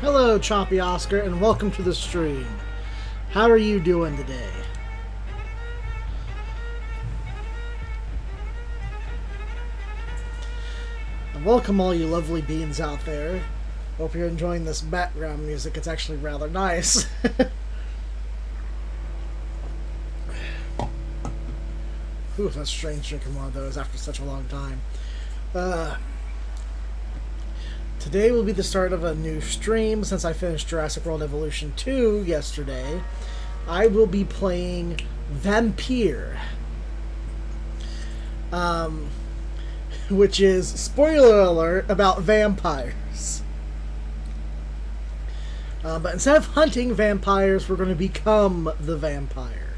Hello, Choppy Oscar, and welcome to the stream. How are you doing today? And welcome all you lovely beings out there. Hope you're enjoying this background music. It's actually rather nice. Ooh, that's strange drinking one of those after such a long time. Today will be the start of a new stream since I finished Jurassic World Evolution 2 yesterday. I will be playing Vampyr. Which is, spoiler alert, about vampires. But instead of hunting vampires, we're going to become the vampire.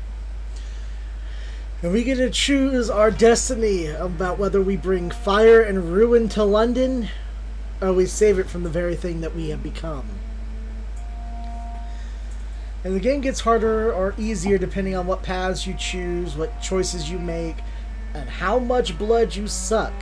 And we get to choose our destiny about whether we bring fire and ruin to London, or we save it from the very thing that we have become. And the game gets harder or easier depending on what paths you choose, what choices you make, and how much blood you suck.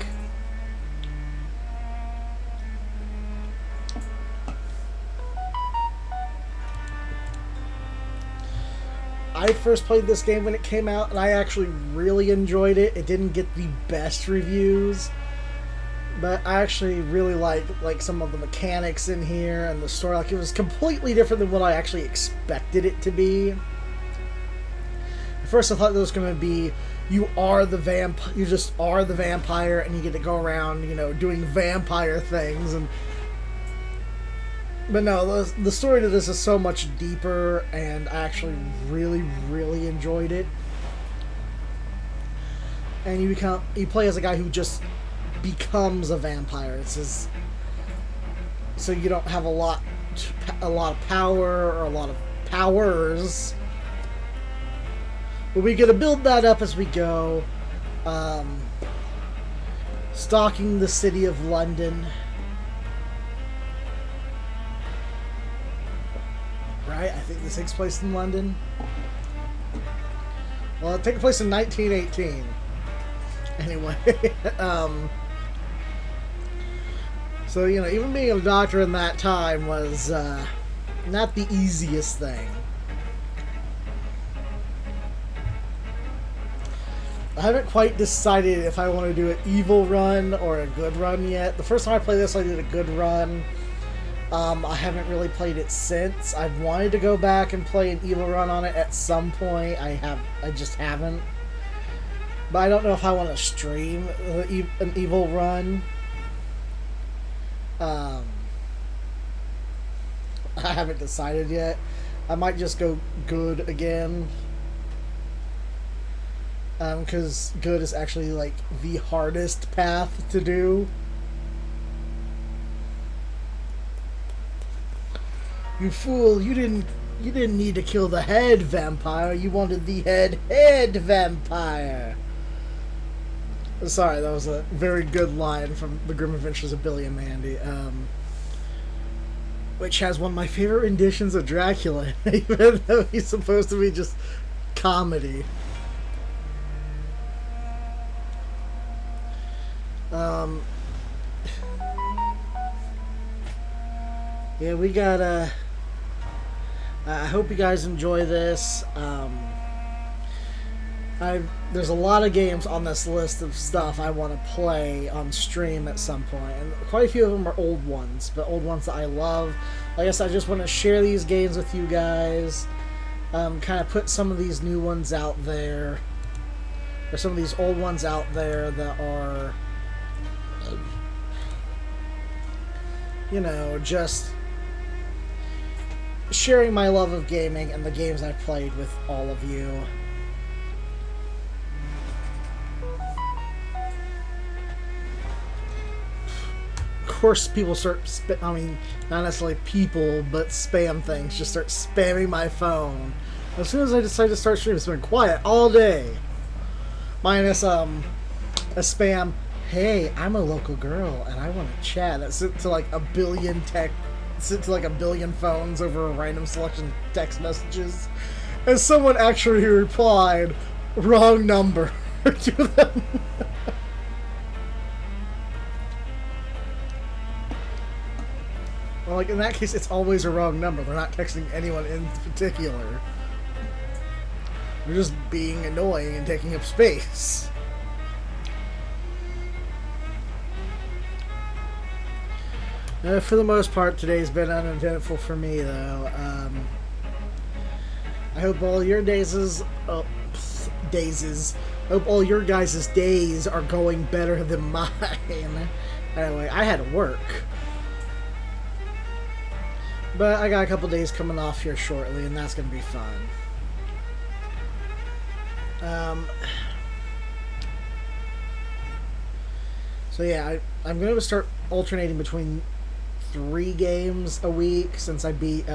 I first played this game when it came out, and I actually really enjoyed it. It didn't get the best reviews, but I actually really like some of the mechanics in here and the story. Like, it was completely different than what I actually expected it to be. At first, I thought it was going to be you just are the vampire, and you get to go around, doing vampire things. But no, the story to this is so much deeper, and I actually really, really enjoyed it. And you play as a guy who just becomes a vampire. So you don't have a lot of power or a lot of powers. But we get to build that up as we go. Stalking the city of London. Right? I think this takes place in London. Well, it takes place in 1918. Anyway, so, even being a doctor in that time was not the easiest thing. I haven't quite decided if I want to do an evil run or a good run yet. The first time I played this, I did a good run. I haven't really played it since. I've wanted to go back and play an evil run on it at some point. I just haven't. But I don't know if I want to stream an evil run. I haven't decided yet. I might just go good again. Because good is actually like the hardest path to do. You fool, you didn't need to kill the head vampire, you wanted the head vampire. Sorry, that was a very good line from The Grim Adventures of Billy and Mandy, which has one of my favorite renditions of Dracula, even though he's supposed to be just comedy. Yeah, we got I hope you guys enjoy this. There's a lot of games on this list of stuff I want to play on stream at some point, and quite a few of them are old ones, but old ones that I love. Like I said, I just want to share these games with you guys, kind of put some of these new ones out there, or some of these old ones out there that are, just sharing my love of gaming and the games I've played with all of you. Of course, people start not necessarily people, but spam things just start spamming my phone. As soon as I decide to start streaming, it's been quiet all day. Minus a spam, hey, I'm a local girl and I want to chat. That's sent to like a billion phones over a random selection of text messages. And someone actually replied, wrong number, to them. Well, like, in that case, it's always a wrong number. They're not texting anyone in particular. They're just being annoying and taking up space. For the most part, today's been uneventful for me, though. I hope all your hope all your guys' days are going better than mine. Anyway, I had to work. But I got a couple days coming off here shortly, and that's going to be fun. So yeah, I'm going to start alternating between 3 games a week since I beat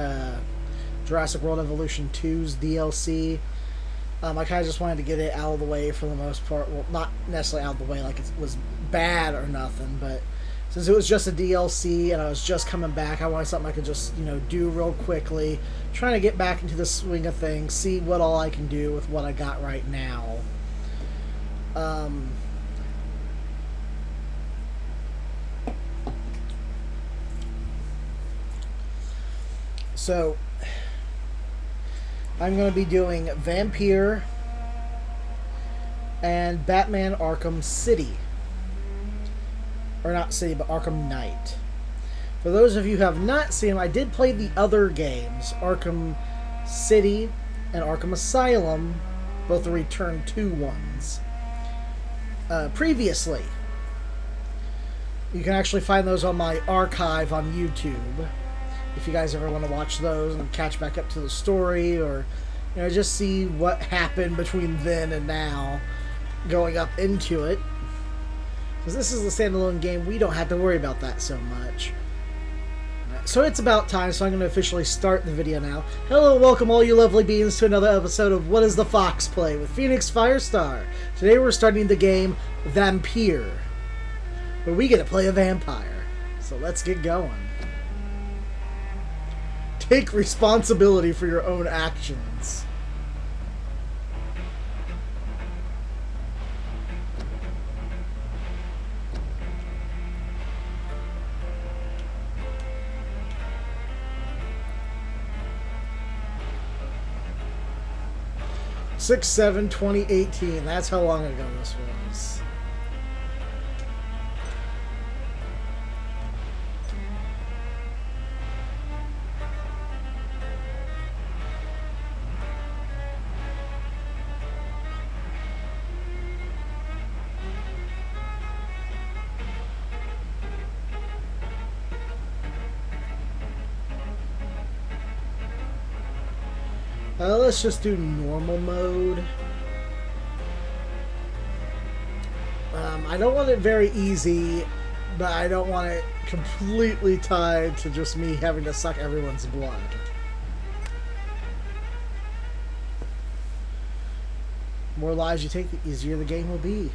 Jurassic World Evolution 2's DLC. I kind of just wanted to get it out of the way for the most part. Well, not necessarily out of the way like it was bad or nothing, but since it was just a DLC and I was just coming back, I wanted something I could just, do real quickly. Trying to get back into the swing of things, see what all I can do with what I got right now. So, I'm going to be doing Vampyr and Batman Arkham City. Or not City, but Arkham Knight. For those of you who have not seen them, I did play the other games, Arkham City and Arkham Asylum, both the Return 2 ones, previously. You can actually find those on my archive on YouTube, if you guys ever want to watch those and catch back up to the story, or just see what happened between then and now, going up into it. Because this is a standalone game, we don't have to worry about that so much. So it's about time, so I'm going to officially start the video now. Hello, welcome all you lovely beings to another episode of What Does the Fox Play with Phoenix Firestar. Today we're starting the game Vampyr, where we get to play a vampire. So let's get going. Take responsibility for your own actions. Six 6/7/2018. That's how long ago this was. Let's just do normal mode. I don't want it very easy, but I don't want it completely tied to just me having to suck everyone's blood. The more lives you take, the easier the game will be.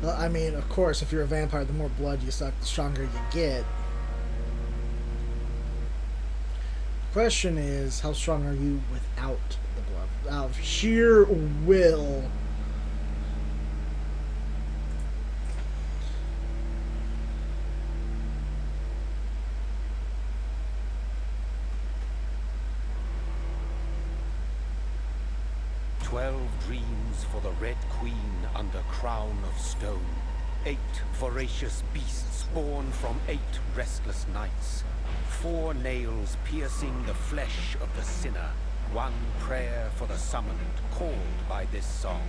I mean, of course, if you're a vampire, the more blood you suck, the stronger you get. The question is, how strong are you without the blood? Out of sheer will. Dreams for the Red Queen under crown of stone. 8 voracious beasts born from 8 restless nights. 4 nails piercing the flesh of the sinner. 1 prayer for the summoned, called by this song.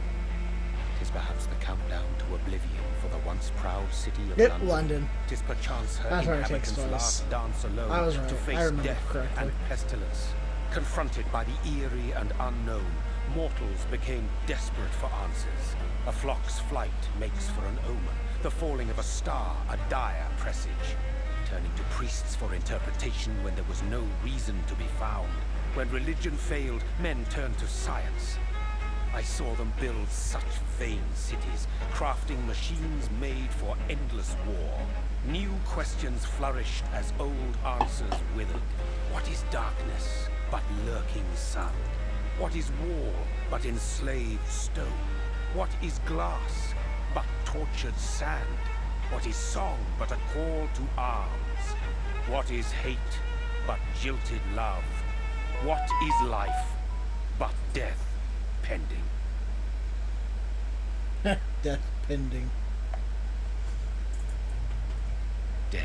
'Tis perhaps the countdown to oblivion for the once proud city of London. 'Tis perchance her That's where it takes inhabitants' place. last dance alone I was right. to I face remember death correctly. and pestilence. Confronted by the eerie and unknown, mortals became desperate for answers. A flock's flight makes for an omen, the falling of a star a dire presage. Turning to priests for interpretation when there was no reason to be found. When religion failed, men turned to science. I saw them build such vain cities, crafting machines made for endless war. New questions flourished as old answers withered. What is darkness but lurking sun? What is wall but enslaved stone? What is glass but tortured sand? What is song but a call to arms? What is hate but jilted love? What is life but death pending? Death pending. Death.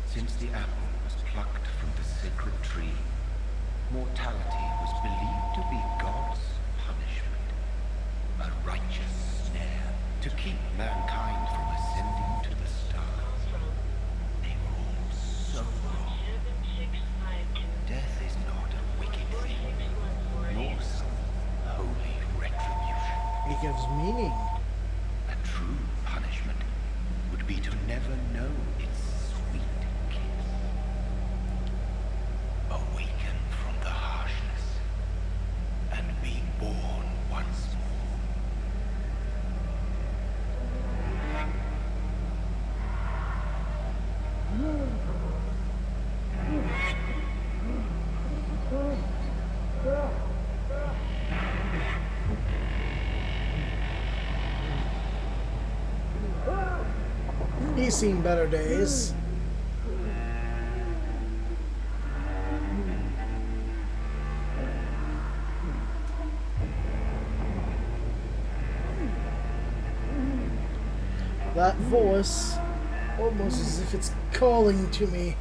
Since the apple was plucked from the sacred tree, mortality was believed to be God's punishment. A righteous snare to keep mankind from ascending to the stars. They were all so wrong. Death is not a wicked thing, nor some holy retribution. It gives meaning. A true punishment would be to never know its sweet kiss. Awaken from the harshness and be born once He's seen better days. That voice, almost as if it's calling to me.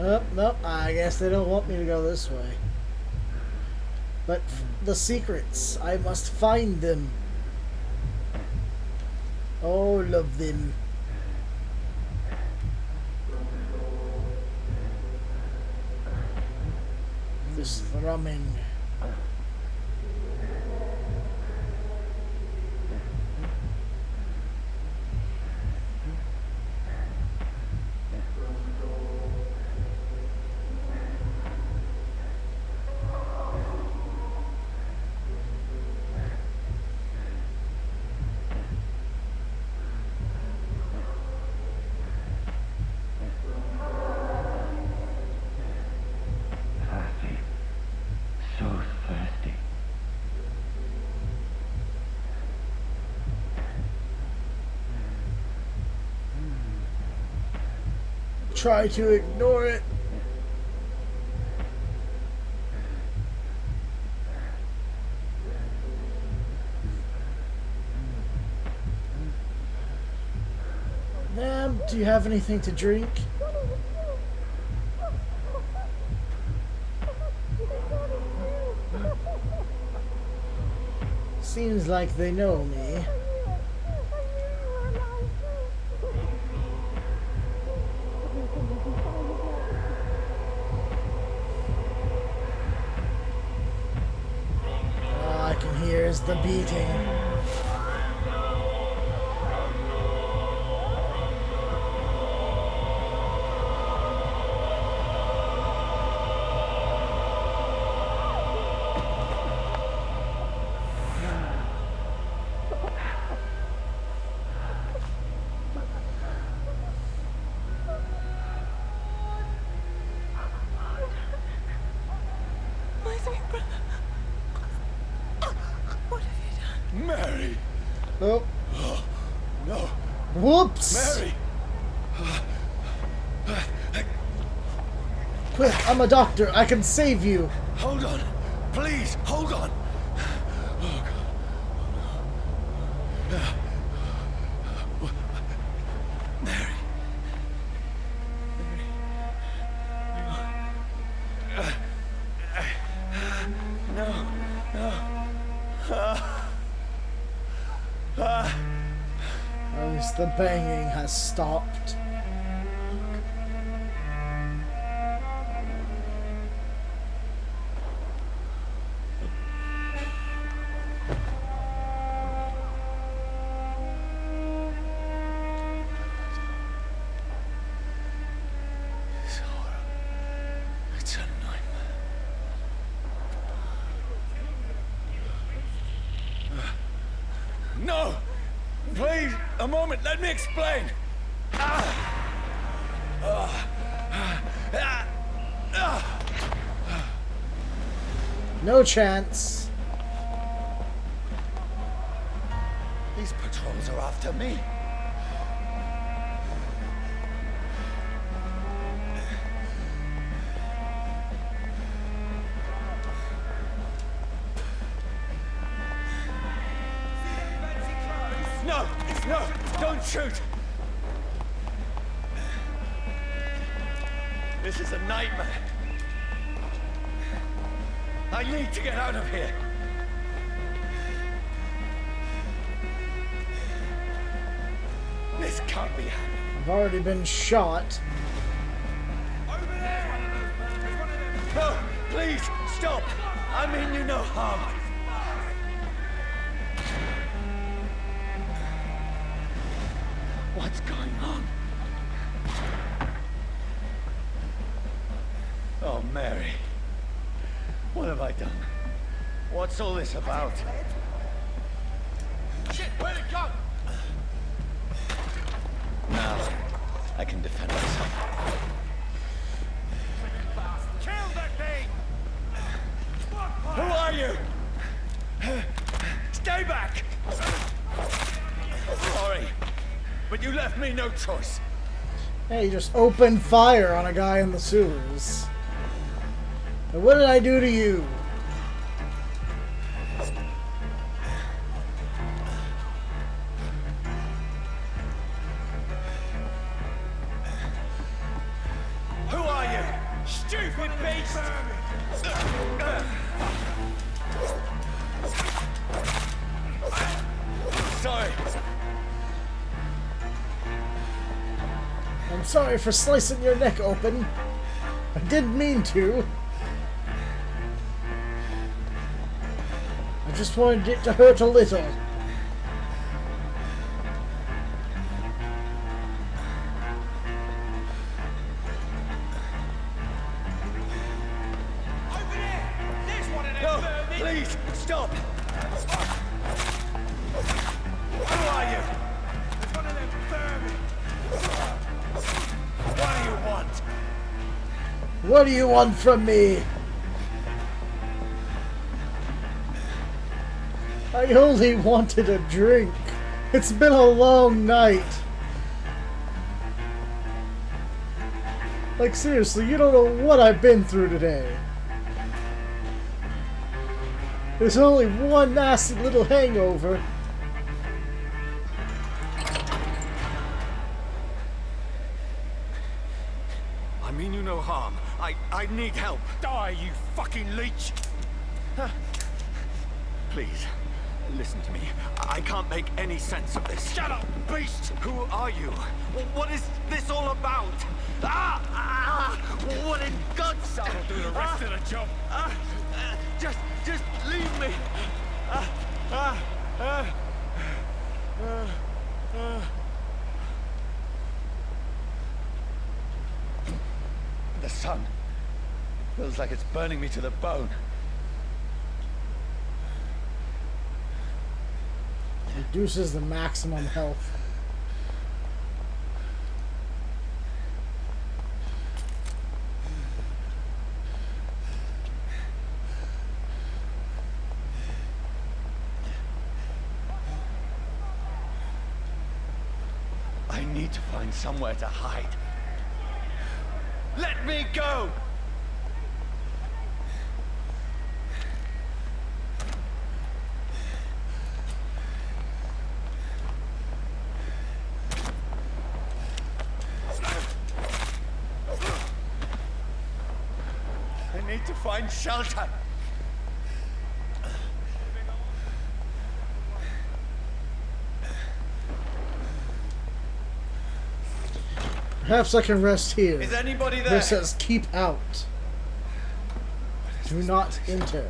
Oh, nope, I guess they don't want me to go this way. But the secrets, I must find them. All of them. This thrumming. Try to ignore it. Ma'am, do you have anything to drink? Seems like they know me. All I can hear is the beating. Mary! Oh. Oh, no. Whoops! Mary! Quick, I'm a doctor. I can save you. Hold on. Please, hold on. Oh, God. Mary. No. At least the banging has stopped. No! Please, a moment, let me explain! No chance. These patrols are after me. No! No! Don't shoot! This is a nightmare. I need to get out of here. This can't be happening. I've already been shot. Over there! No, please, stop! I mean you no harm. What's going on? Oh, Mary. What have I done? What's all this about? Shit, where'd it go? Now, I can defend myself. Kill that thing! Who are you? Stay back! Sorry, but you left me no choice. Hey, you just opened fire on a guy in the sewers. And what did I do to you? Who are you? Stupid beast! Sorry. I'm sorry for slicing your neck open. I didn't mean to. I just wanted it to hurt a little. No, please, stop! Who are you? It's one of them vermin. What do you want? What do you want from me? I only wanted a drink. It's been a long night. Like, seriously, you don't know what I've been through today. There's only one nasty little hangover. I mean you no harm. I need help. Die, you fucking leech! Please, listen to me. I can't make any sense of this. Shut up, beast! Who are you? What is this all about? What in God's name? I'll do the rest of the job. Just leave me. The sun feels like it's burning me to the bone. Reduces the maximum health. I need to find somewhere to hide. Let me go! I need to find shelter. Perhaps I can rest here. Is anybody there? This says keep out. Do not enter.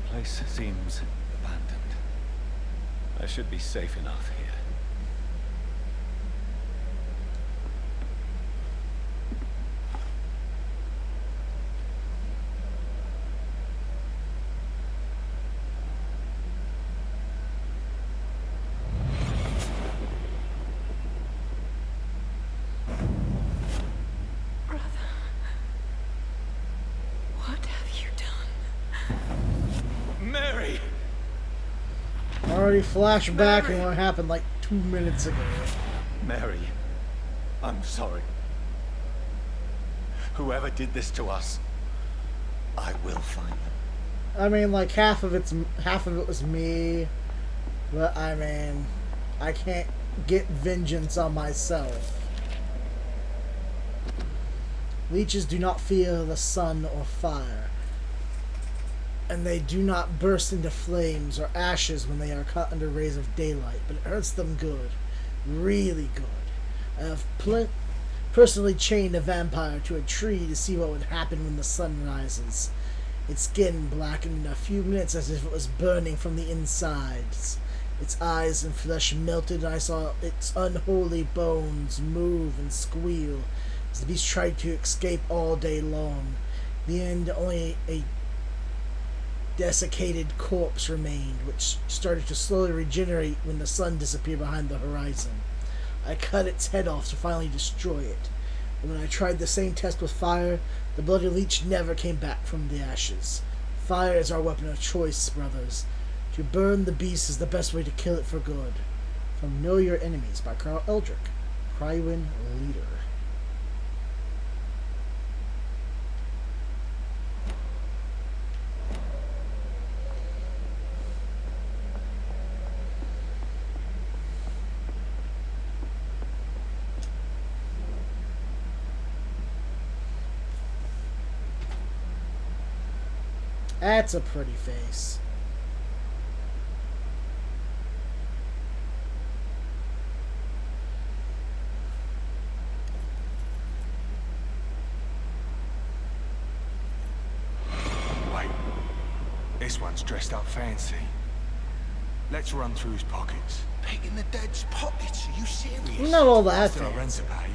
The place seems abandoned. I should be safe enough here. already flashed back and what happened like 2 minutes ago. Mary, I'm sorry. Whoever did this to us, I will find them. I mean, like half of it was me, but I mean, I can't get vengeance on myself. Leeches do not fear the sun or fire, and they do not burst into flames or ashes when they are caught under rays of daylight, but it hurts them good, really good. I have personally chained a vampire to a tree to see what would happen when the sun rises. Its skin blackened in a few minutes as if it was burning from the insides. Its eyes and flesh melted, and I saw its unholy bones move and squeal as the beast tried to escape all day long. In the end, only a desiccated corpse remained, which started to slowly regenerate when the sun disappeared behind the horizon. I cut its head off to finally destroy it. And when I tried the same test with fire, the bloody leech never came back from the ashes. Fire is our weapon of choice, brothers. To burn the beast is the best way to kill it for good. From Know Your Enemies by Carl Eldrick, Crywin Leader. That's a pretty face. Wait, this one's dressed up fancy. Let's run through his pockets. Picking the dead's pockets? Are you serious? Not all that Still a rent fancy. to pay.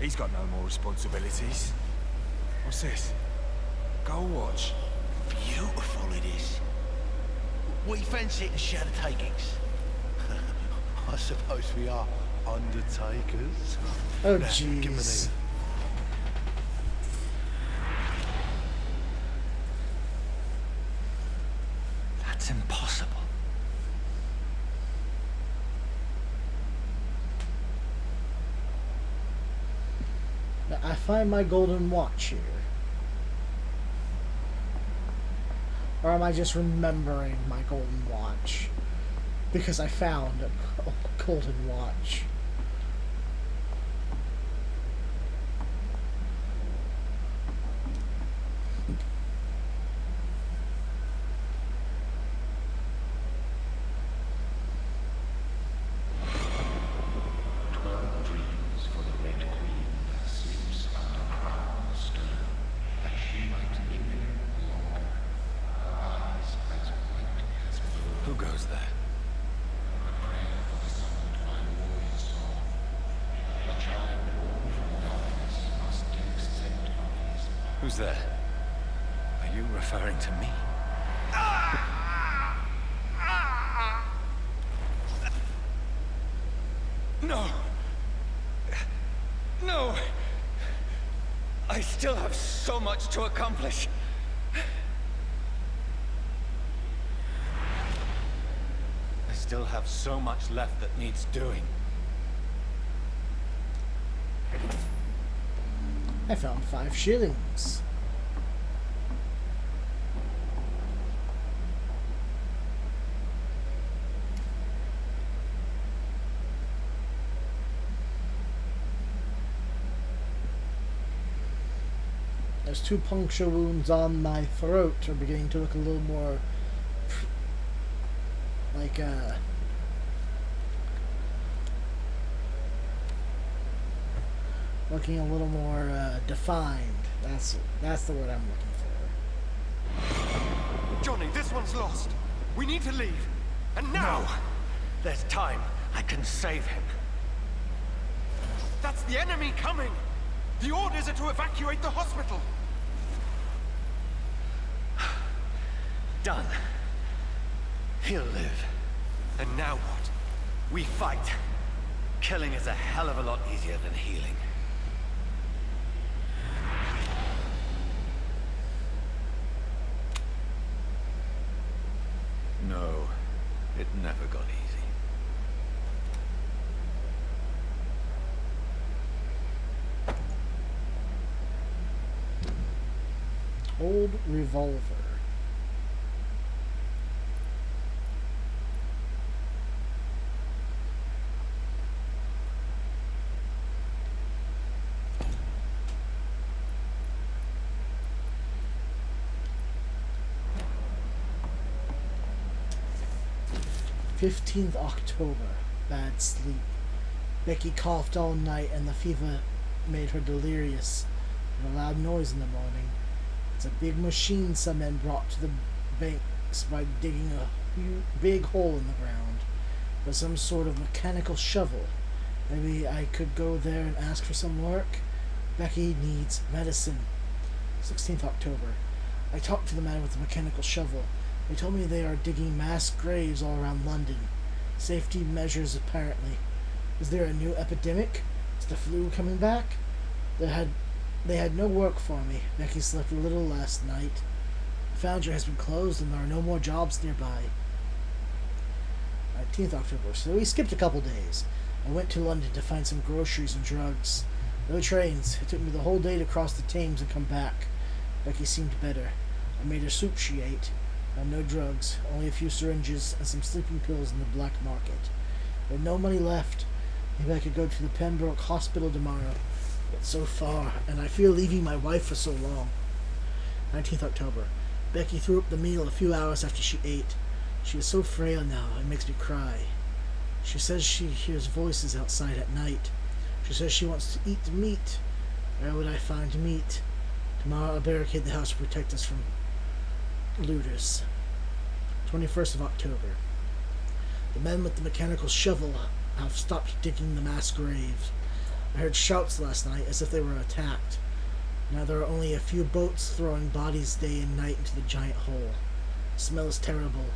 He's got no more responsibilities. What's this? Gold watch. Beautiful it is. We fancy it and share the takings. I suppose we are undertakers. Oh, Now, give me jeez. the- That's impossible. Now, I find my golden watch here. Or am I just remembering my golden watch? Because I found a golden watch. Who goes there? Who's there? Are you referring to me? No! No! I still have so much to accomplish. I still have so much left that needs doing. I found 5 shillings. There's 2 puncture wounds on my throat are beginning to look a little more like looking a little more defined. That's the word I'm looking for. Johnny, this one's lost. We need to leave. And now! No. There's time. I can save him. That's the enemy coming! The orders are to evacuate the hospital! Done. He'll live. And now what? We fight. Killing is a hell of a lot easier than healing. No, it never got Old revolver. October. Bad sleep. Becky coughed all night and the fever made her delirious, and a loud noise in the morning. It's a big machine some men brought to the banks by digging a big hole in the ground with some sort of mechanical shovel. Maybe I could go there and ask for some work. Becky needs medicine. 16th October. I talked to the man with the mechanical shovel. They told me they are digging mass graves all around London. Safety measures, apparently. Is there a new epidemic? Is the flu coming back? They had no work for me. Becky slept a little last night. The foundry has been closed and there are no more jobs nearby. 19th October. So we skipped a couple days. I went to London to find some groceries and drugs. No trains. It took me the whole day to cross the Thames and come back. Becky seemed better. I made her soup she ate. No drugs, only a few syringes and some sleeping pills in the black market. With no money left, maybe I could go to the Pembroke Hospital tomorrow. It's so far, and I fear leaving my wife for so long. 19th October. Becky threw up the meal a few hours after she ate. She is so frail now, it makes me cry. She says she hears voices outside at night. She says she wants to eat meat. Where would I find meat? Tomorrow I'll barricade the house to protect us from looters. 21st of October. The men with the mechanical shovel have stopped digging the mass graves. I heard shouts last night as if they were attacked. Now there are only a few boats throwing bodies day and night into the giant hole. The smell is terrible.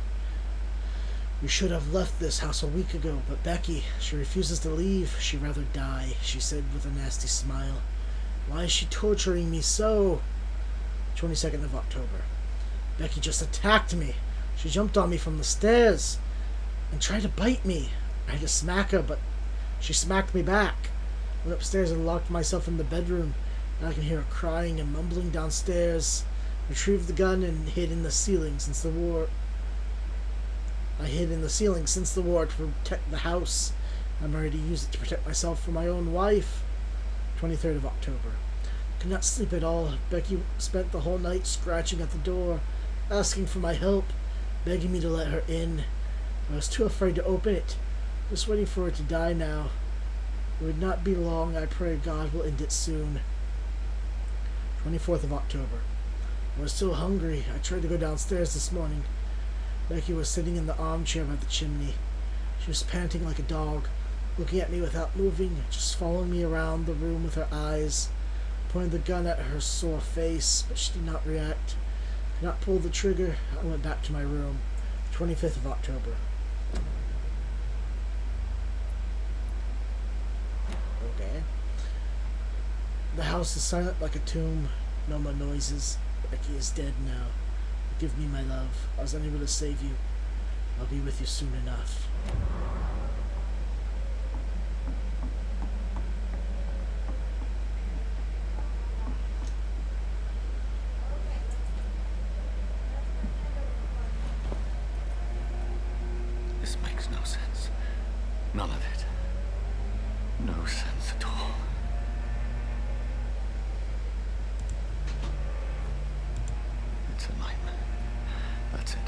We should have left this house a week ago, but Becky, she refuses to leave. She'd rather die, she said with a nasty smile. Why is she torturing me so? 22nd of October. Becky just attacked me. She jumped on me from the stairs and tried to bite me. I had to smack her, but she smacked me back. I went upstairs and locked myself in the bedroom. Now I can hear her crying and mumbling downstairs. Retrieved the gun and hid in the ceiling since the war. I hid in the ceiling since the war to protect the house. I'm ready to use it to protect myself from my own wife. 23rd of October. Could not sleep at all. Becky spent the whole night scratching at the door, asking for my help, begging me to let her in. I was too afraid to open it, just waiting for her to die now. It would not be long. I pray God will end it soon. 24th of October. I was so hungry. I tried to go downstairs this morning. Becky was sitting in the armchair by the chimney. She was panting like a dog, looking at me without moving, just following me around the room with her eyes. Pointed the gun at her sore face, but she did not react. Could not pull the trigger. I went back to my room. 25th of October. Okay. The house is silent like a tomb. No more noises. Becky is dead now. Give me my love. I was unable to save you. I'll be with you soon enough. This makes no sense. None of it. No sense at all. It's a nightmare. That's it.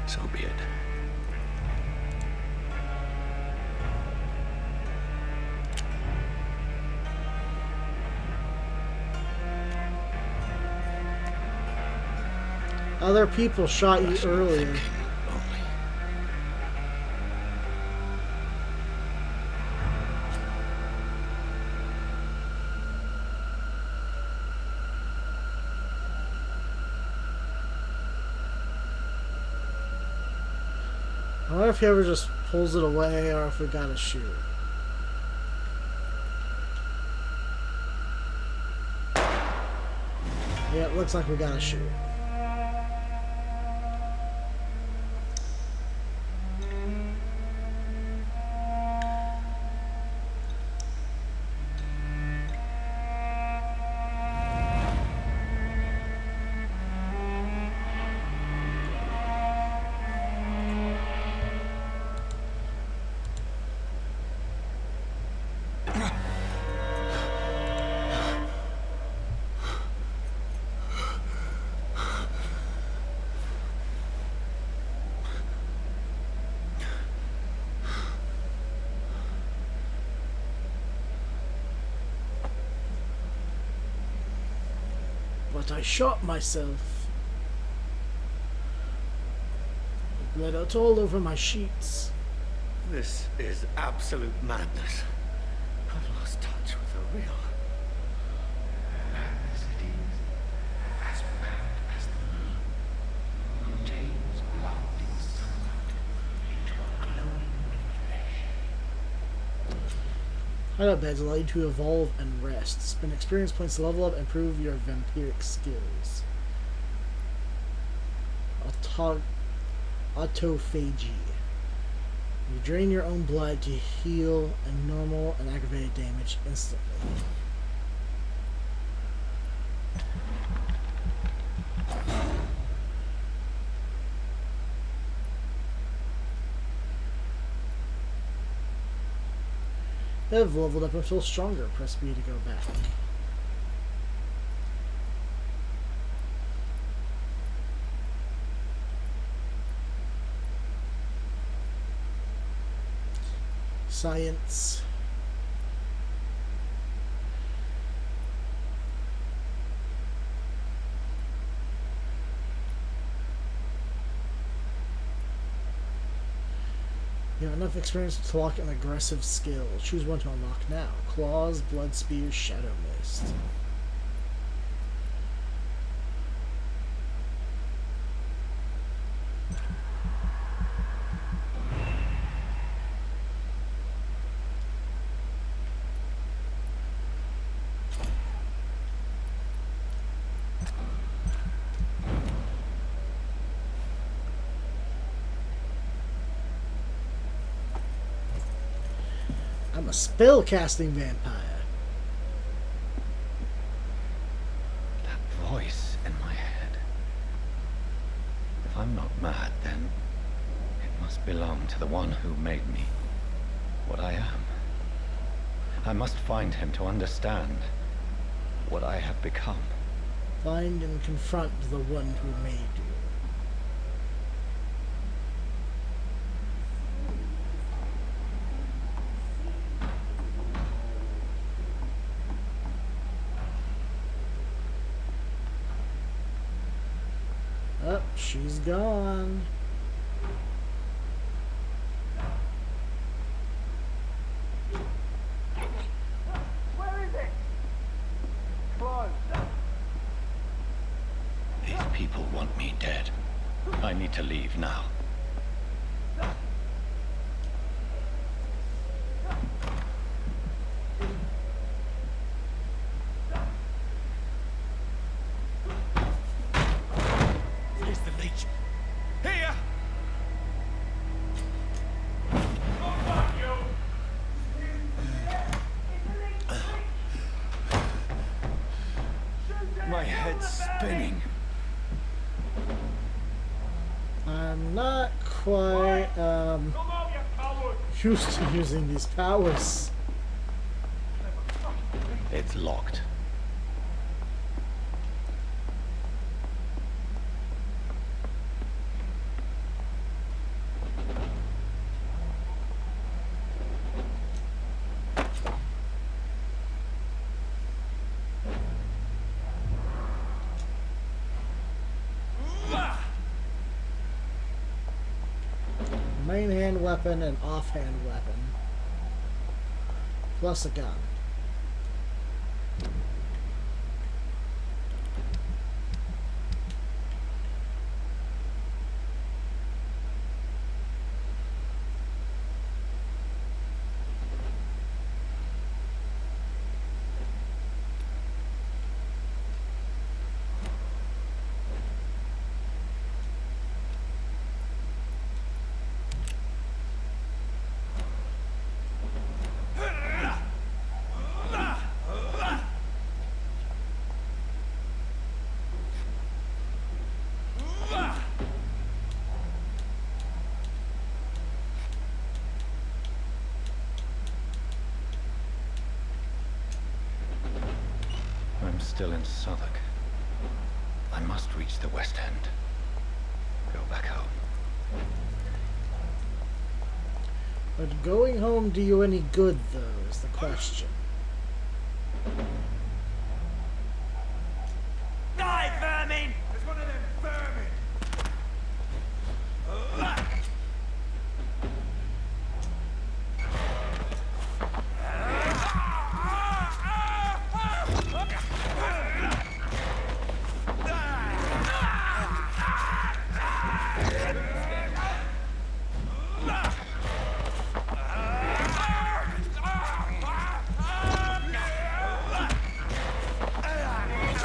So be it. Other people shot you earlier. Thinking only. I wonder if he ever just pulls it away or if we gotta shoot. Yeah, it looks like we gotta shoot. But I shot myself. Blood out all over my sheets. This is absolute madness. I've lost touch with the real. Madness it is, as mad as the moon contains blinding sunlight into a glowing flesh. Hideout beds allow you to evolve and rest. Spend experience points to level up and improve your vampiric skills. Autophagy. You drain your own blood to heal and normal and aggravated damage instantly. They have leveled up and feel stronger. Press B to go back. Science. You have enough experience to lock an aggressive skill. Choose one to unlock now. Claws, Blood Spear, Shadow Mist. I'm a spell-casting vampire. That voice in my head. If I'm not mad, then it must belong to the one who made me what I am. I must find him to understand what I have become. Find and confront the one who made you. Oh, she's gone. Where is it? Close. These people want me dead. I need to leave now. Where's the leech? Here! My head's spinning. I'm not quite used to using these powers. It's locked. Main hand weapon and offhand weapon. Plus a gun. still in Southwark. I must reach the West End. Go back home. But going home do you any good, though, is the question. Die, vermin! There's one of them vermin!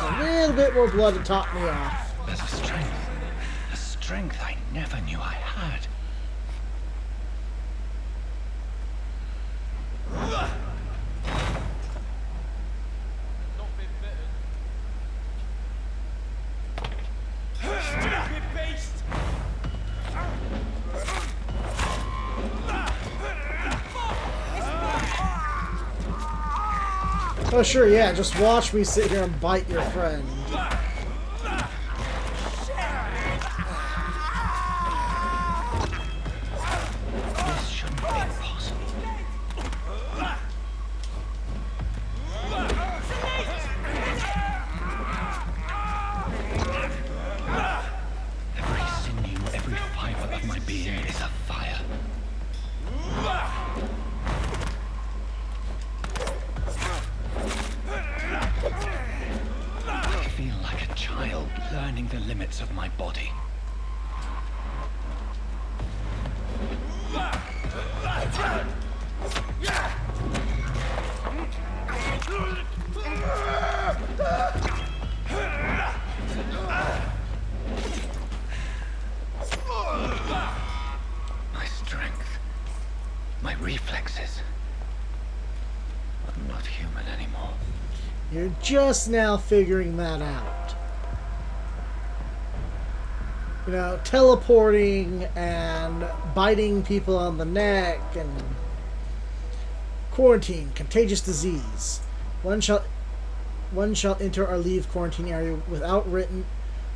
A little bit more blood to top me off. There's a strength I never knew I had. Stupid beast! Oh, sure, yeah, just watch me sit here and bite your friend. This shouldn't be possible. Every sinew, every fiber of my being is afire. I feel like a child learning the limits of my body. My strength, my reflexes. I'm not human anymore. You're just now figuring that out. You know, teleporting and biting people on the neck and quarantine, contagious disease. One shall enter or leave quarantine area without written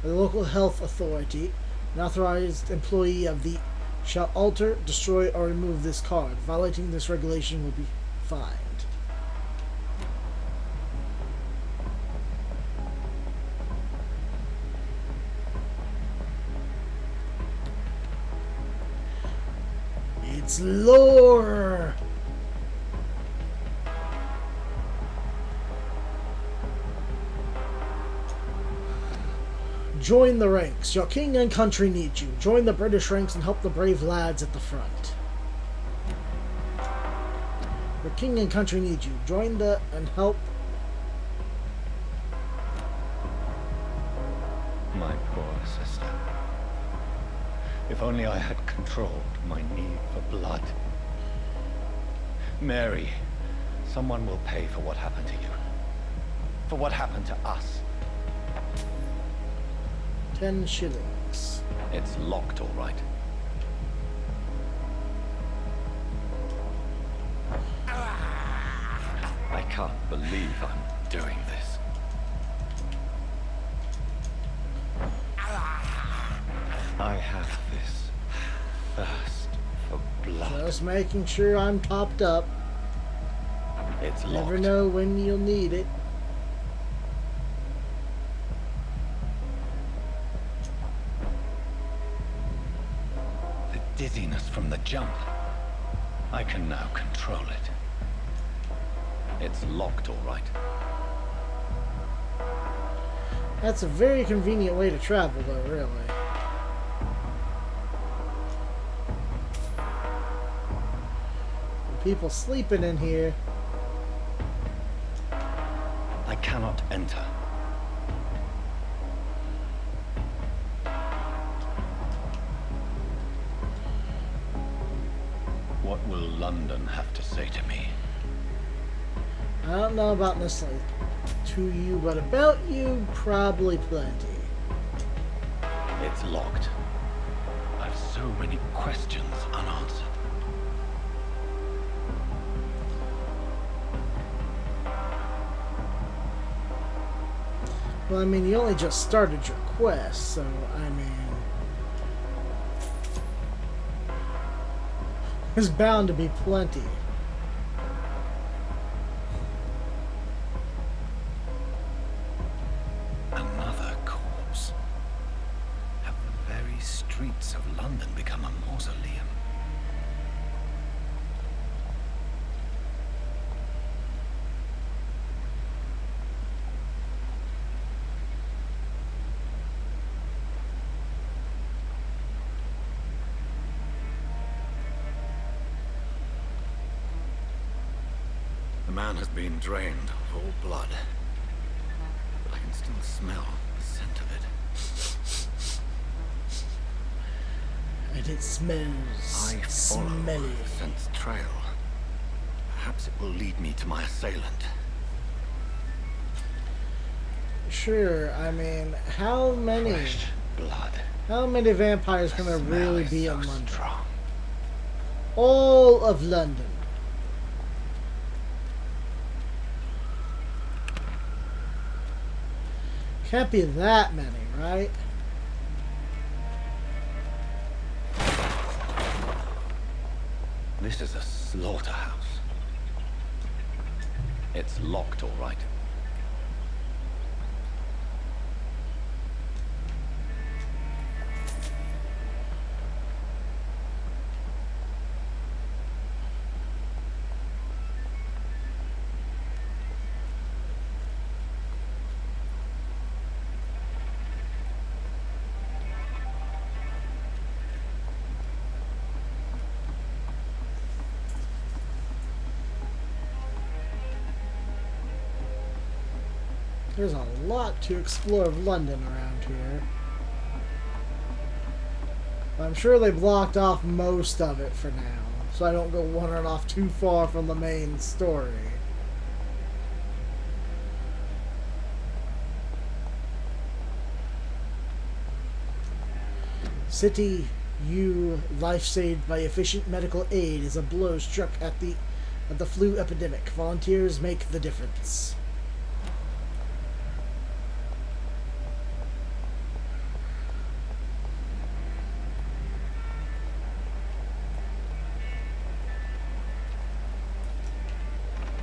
by the local health authority. An authorized employee of the shall alter, destroy, or remove this card. Violating this regulation will be fined. It's lore! Join the ranks. Your king and country need you. Join the British ranks and help the brave lads at the front. Your king and country need you. Join the and help. My poor sister. If only I had controlled my need for blood. Mary, someone will pay for what happened to you. For what happened to us. 10 shillings. It's locked, all right. I can't believe I'm doing this. I have this thirst for blood. Just making sure I'm topped up. It's locked. Never know when you'll need it. The dizziness from the jump. I can now control it. It's locked, all right. That's a very convenient way to travel, though, really. People sleeping in here. I cannot enter. What will London have to say to me? I don't know about necessarily to you, but about you, probably plenty. It's locked. I've so many questions unanswered. Well, I mean, you only just started your quest, so, I mean... There's bound to be plenty. Another corpse. Have the very streets of London become a mausoleum? The man has been drained of all blood, but I can still smell the scent of it. And it smells I follow smelly. the scent's trail. Perhaps it will lead me to my assailant. Sure, I mean, how many Fresh blood. vampires can there The smell really is be so in London? strong. All of London. Can't be that many, right? This is a slaughterhouse. It's locked, all right. There's a lot to explore of London around here. I'm sure they blocked off most of it for now, so I don't go wandering off too far from the main story. City U, life saved by efficient medical aid is a blow struck at the flu epidemic. Volunteers make the difference.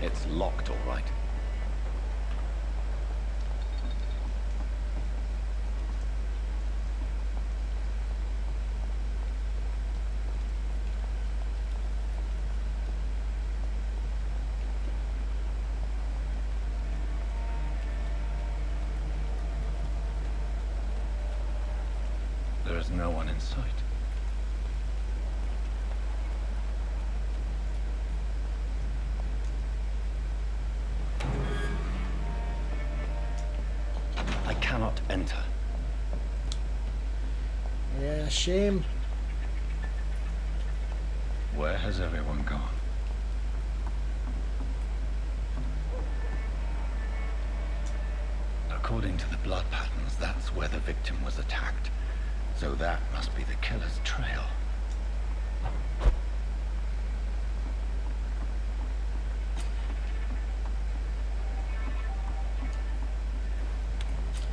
It's locked, all right. There is no one in sight. I cannot enter. Yeah, shame. Where has everyone gone? According to the blood patterns, that's where the victim was attacked. So that must be the killer's trail.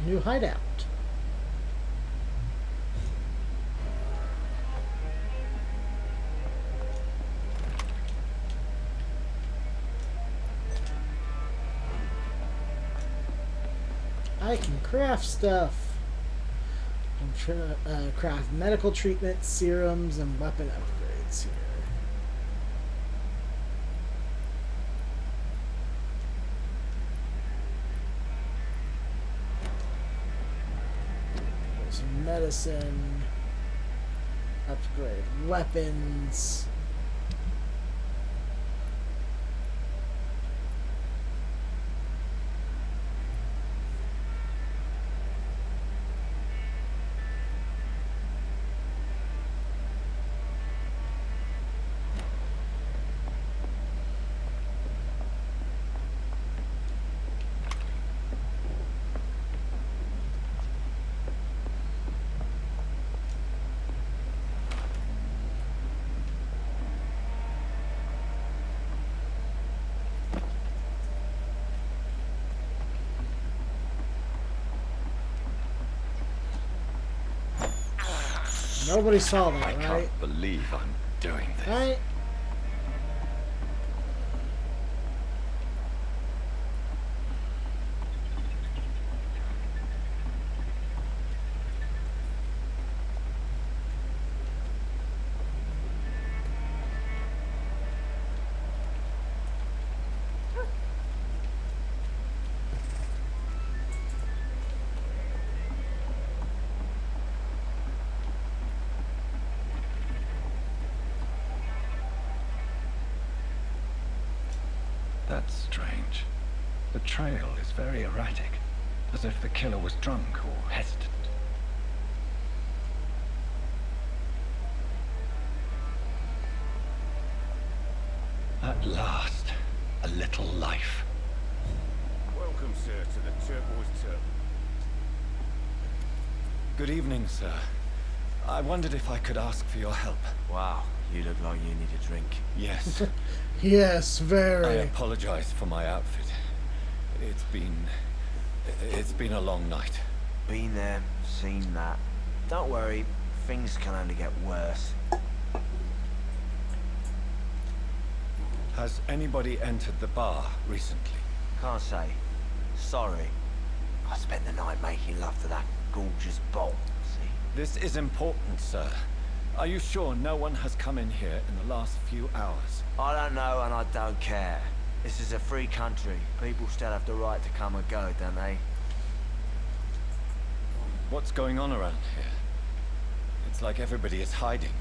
New hideout. I can craft stuff. Craft medical treatment, serums, and weapon upgrades here. There's medicine, upgrade weapons. Nobody saw that, I right? can't believe I'm doing this. Right? That's strange. The trail is very erratic, as if the killer was drunk or hesitant. At last, a little life. Welcome, sir, to the Turquoise Turtle. Good evening, sir. I wondered if I could ask for your help. Wow, you look like you need a drink. Yes. Yes, I very. apologize for my outfit. It's been a long night. Been there, seen that. Don't worry, things can only get worse. Has anybody entered the bar recently? Can't say. Sorry. I spent the night making love to that gorgeous bolt, see? This is important, sir. Are you sure no one has come in here in the last few hours? I don't know and I don't care. This is a free country. People still have the right to come and go, don't they? What's going on around here? It's like everybody is hiding.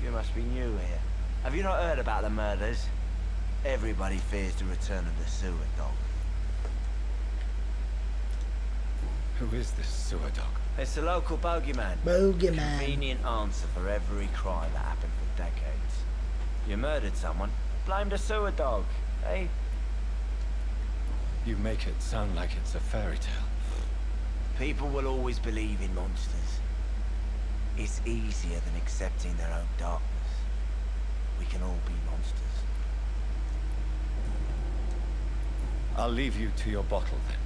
You must be new here. Have you not heard about the murders? Everybody fears the return of the sewer dog. Who is this sewer dog? It's the local bogeyman. Bogeyman. Convenient answer for every crime that happened for decades. You murdered someone, blame the sewer dog, eh? You make it sound like it's a fairy tale. People will always believe in monsters. It's easier than accepting their own darkness. We can all be monsters. I'll leave you to your bottle then.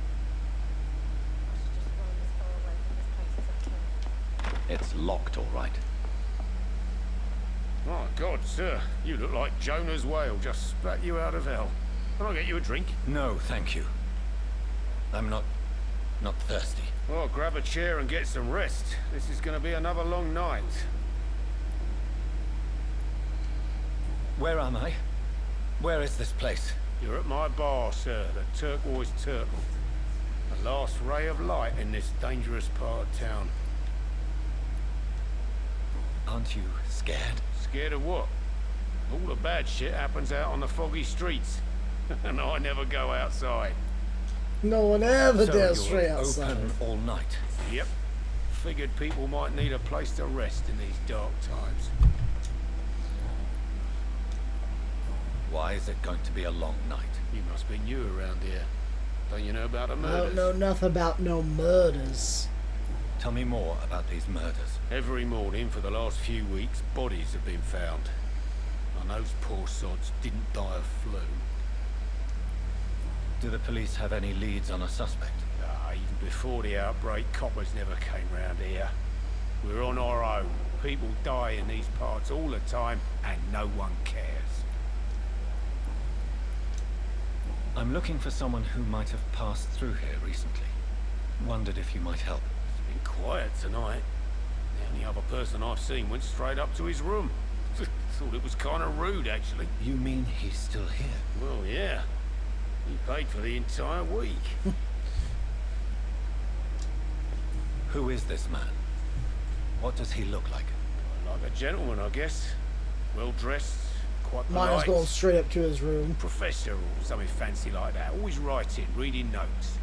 It's locked, all right. My God, sir, you look like Jonah's whale just spat you out of hell. Can I get you a drink? No, thank you. I'm not thirsty. Well, grab a chair and get some rest. This is going to be another long night. Where am I? Where is this place? You're at my bar, sir, the Turquoise Turtle. The last ray of light in this dangerous part of town. Aren't you scared? Scared of what? All the bad shit happens out on the foggy streets. And I never go outside. No one ever So dares you're stray outside. open all night. Yep. Figured people might need a place to rest in these dark times. Why is it going to be a long night? You must be new around here. Don't you know about the I murders? don't know nothing about no murders. Tell me more about these murders. Every morning for the last few weeks, bodies have been found. And those poor sods didn't die of flu. Do the police have any leads on a suspect? Even before the outbreak, coppers never came round here. We're on our own. People die in these parts all the time, and no one cares. I'm looking for someone who might have passed through here recently. Wondered if you might help. It's been quiet tonight. The only other person I've seen went straight up to his room. Thought it was kind of rude, actually. You mean he's still here? Well, yeah. He paid for the entire week. Who is this man? What does he look like? Like a gentleman, I guess. Well dressed, quite Mine was polite. going straight up to his room. Professor or something fancy like that. Always writing, reading notes.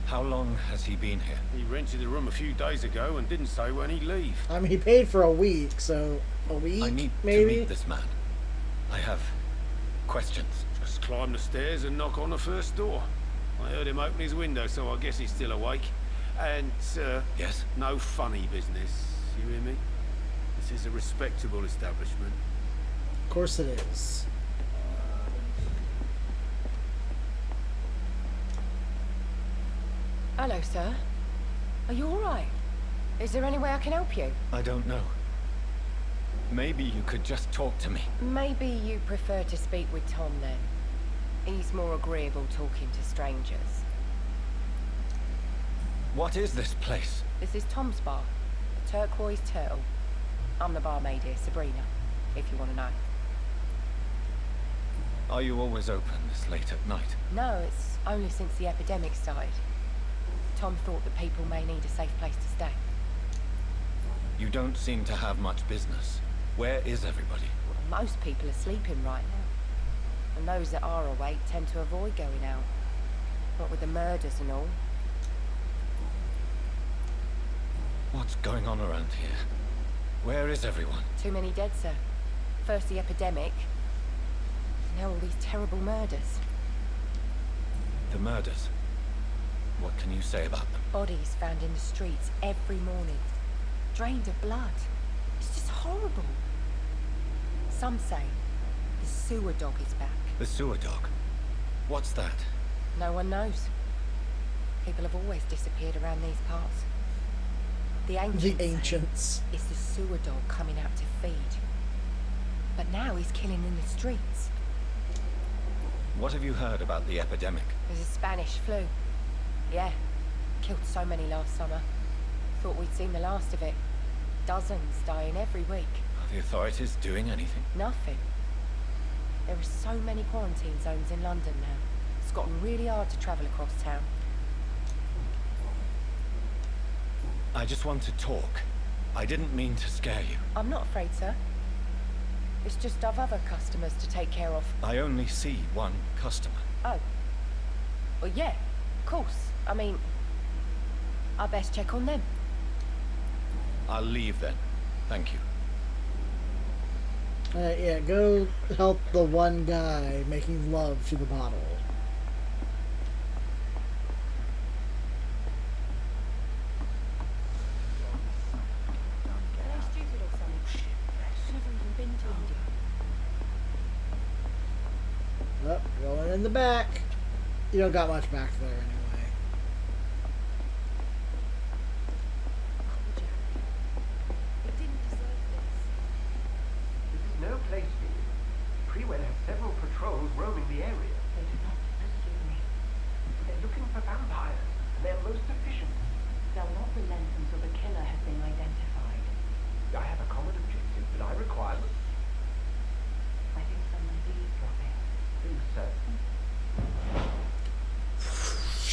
How long has he been here? He rented the room a few days ago and didn't say when he'd leave. I mean, he paid for a week, so a week, I need maybe? to meet this man. I have questions. Just climb the stairs and knock on the first door. I heard him open his window, so I guess he's still awake. And, sir, Yes? no funny business. You hear me? This is a respectable establishment. Of course it is. Hello, sir. Are you all right? Is there any way I can help you? I don't know. Maybe you could just talk to me. Maybe you prefer to speak with Tom then. He's more agreeable talking to strangers. What is this place? This is Tom's bar, the Turquoise Turtle. I'm the barmaid here, Sabrina, if you want to know. Are you always open this late at night? No, it's only since the epidemic started. Tom thought that people may need a safe place to stay. You don't seem to have much business. Where is everybody? Well, most people are sleeping right now. And those that are awake tend to avoid going out. What with the murders and all. What's going on around here? Where is everyone? Too many dead, sir. First the epidemic, now all these terrible murders. The murders? What can you say about them? Bodies found in the streets every morning. Drained of blood. It's just horrible. Some say the sewer dog is back. The sewer dog? What's that? No one knows. People have always disappeared around these parts. The ancients say it's the sewer dog coming out to feed. But now he's killing in the streets. What have you heard about the epidemic? There's a Spanish flu. Yeah. Killed so many last summer. Thought we'd seen the last of it. Dozens dying every week. Are the authorities doing anything? Nothing. There are so many quarantine zones in London now. It's gotten really hard to travel across town. I just want to talk. I didn't mean to scare you. I'm not afraid, sir. It's just I've other customers to take care of. I only see one customer. Oh. Well, yeah, of course. I mean, I best check on them. I'll leave then. Thank you. Yeah, go help the one guy making love to the bottle. Oh, going in the back. You don't got much back there anyway. It didn't deserve this. This is no place for you. Prewell has several patrols roaming the area. They do not pursue me. They're looking for vampires, and they're most efficient. They'll not relent until the killer has been identified. I have a common objective, but I require them. I think someone's eavesdropping. Think so?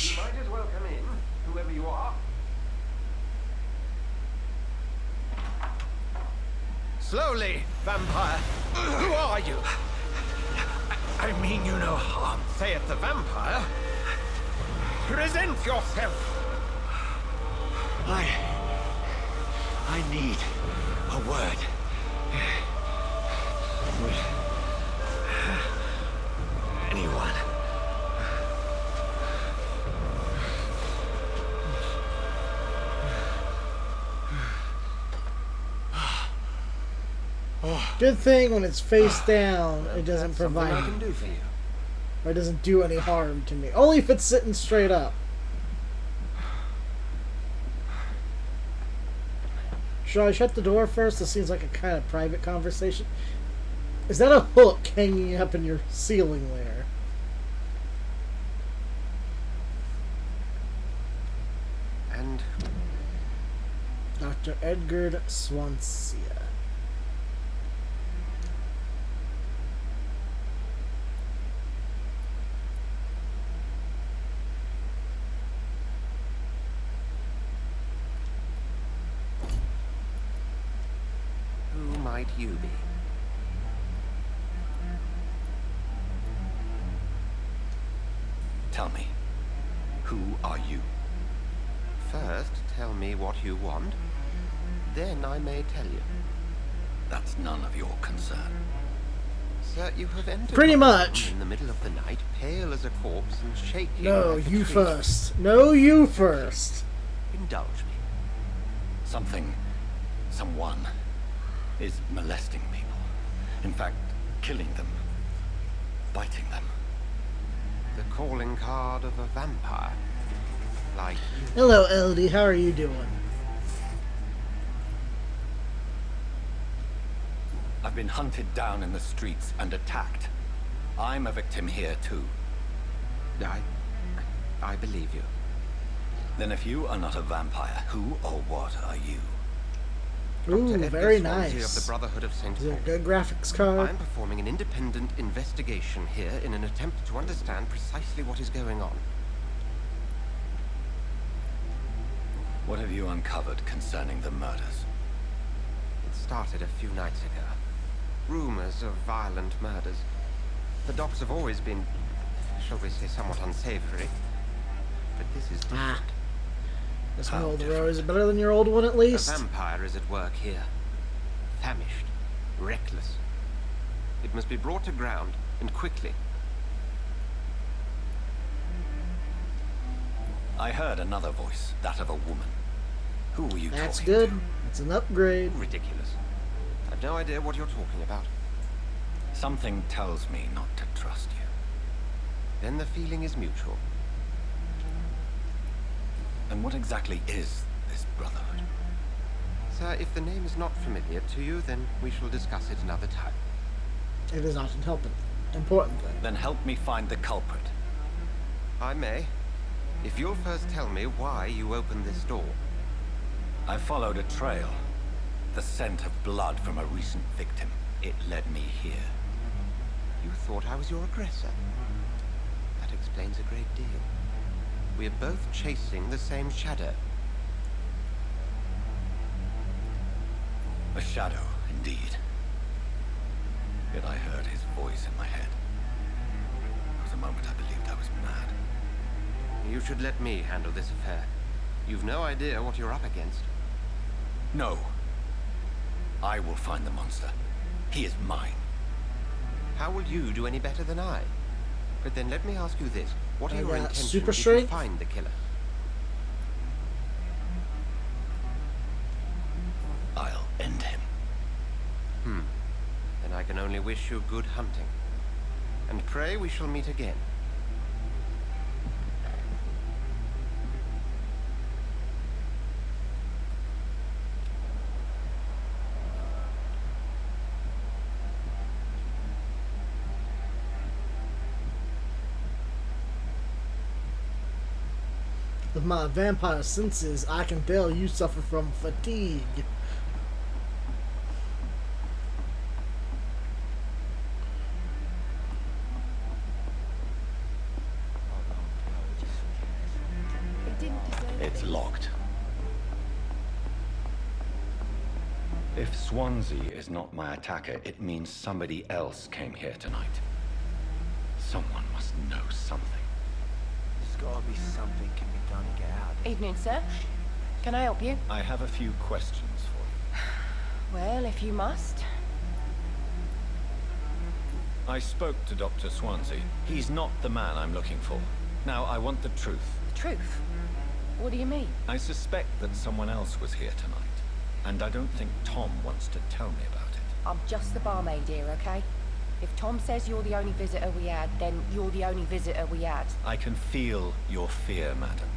You might as well come in, whoever you are. Slowly, vampire. Who are you? I mean you no harm. Saith the vampire. Present yourself. I need a word. Would anyone? Good thing when it's face down, it doesn't Something I provide can me. do for you. Or it doesn't do any harm to me. Only if it's sitting straight up. Should I shut the door first? This seems like a kind of private conversation. Is that a hook hanging up in your ceiling there? And Dr. Edgar Swansea. who might you be? Tell me, who are you? First, tell me what you want. Then I may tell you. That's none of your concern. Sir, you have entered Pretty my much. room in the middle of the night, pale as a corpse and shaking. No, like a you tree. first. No, you first. Indulge me. Someone is molesting people. In fact, killing them. Biting them. The calling card of a vampire. Like you. Hello, LD. How are you doing? I've been hunted down in the streets and attacked. I'm a victim here too. I believe you. Then if you are not a vampire, who or what are you? Ooh, Dr. very Edgar Swansea nice. of the Brotherhood of St. Is it a Paul. good graphics card? I'm performing an independent investigation here in an attempt to understand precisely what is going on. What have you uncovered concerning the murders? It started a few nights ago. Rumors of violent murders. The docks have always been, shall we say, somewhat unsavory. But this is different. Ah. This my How old different? row is better than your old one at A least. vampire is at work here. Famished. Reckless. It must be brought to ground, and quickly. I heard another voice, that of a woman. Who were you That's talking good. to? It's an upgrade. Ridiculous. I've no idea what you're talking about. Something tells me not to trust you. Then the feeling is mutual. And what exactly is this brotherhood? Sir, if the name is not familiar to you, then we shall discuss it another time. It is not important thing. Then help me find the culprit. I may. If you'll first tell me why you opened this door. I followed a trail. The scent of blood from a recent victim. It led me here. You thought I was your aggressor. That explains a great deal. We are both chasing the same shadow. A shadow, indeed. Yet I heard his voice in my head. There was a moment I believed I was mad. You should let me handle this affair. You've no idea what you're up against. No. I will find the monster. He is mine. How will you do any better than I? But then let me ask you this. What are I your got intentions super if you strength. find the killer? I'll end him. Then I can only wish you good hunting. And pray we shall meet again. With my vampire senses, I can tell you suffer from fatigue. It didn't deserve It's this. locked. If Swansea is not my attacker, it means somebody else came here tonight. Someone must know something. There's gotta be something can be done to get out. Evening, sir. Can I help you? I have a few questions for you. Well, if you must. I spoke to Dr. Swansea. He's not the man I'm looking for. Now, I want the truth. The truth? What do you mean? I suspect that someone else was here tonight. And I don't think Tom wants to tell me about it. I'm just the barmaid here, okay? If Tom says you're the only visitor we had, then you're the only visitor we had. I can feel your fear, madam.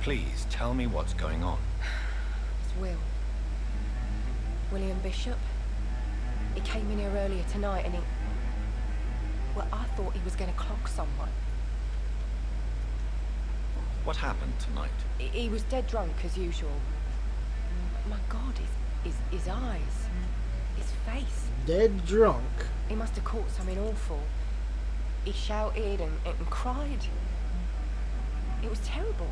Please, tell me what's going on. It's Will. William Bishop. He came in here earlier tonight and he... Well, I thought he was going to clock someone. What happened tonight? He was dead drunk, as usual. My God, his eyes. His face. Dead drunk. He must have caught something awful. He shouted and cried. It was terrible.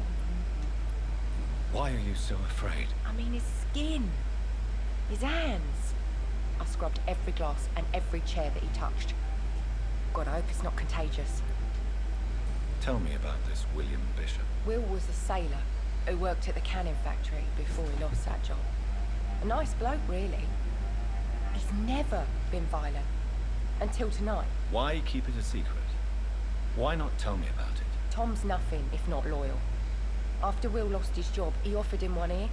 Why are you so afraid? I mean, his skin. His hands. I scrubbed every glass and every chair that he touched. God, I hope it's not contagious. Tell me about this William Bishop. Will was a sailor who worked at the cannon factory before he lost that job. A nice bloke, really. He's never been violent. Until tonight. Why keep it a secret? Why not tell me about it? Tom's nothing if not loyal. After Will lost his job, he offered him one here.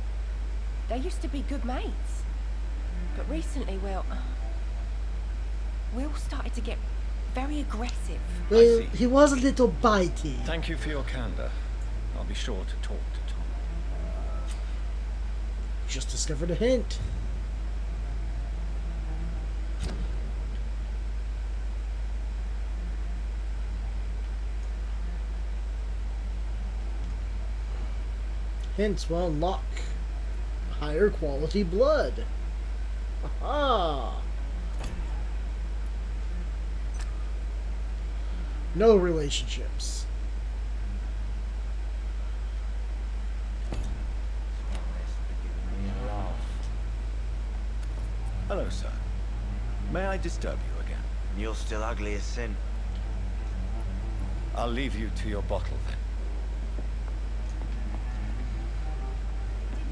They used to be good mates. But recently, well... Will started to get very aggressive. Well, see. he was a little bitey. Thank you for your candor. I'll be sure to talk to Tom. Just discovered a hint. Hence will unlock higher quality blood. Aha! No relationships. Hello, sir. May I disturb you again? You're still ugly as sin. I'll leave you to your bottle then.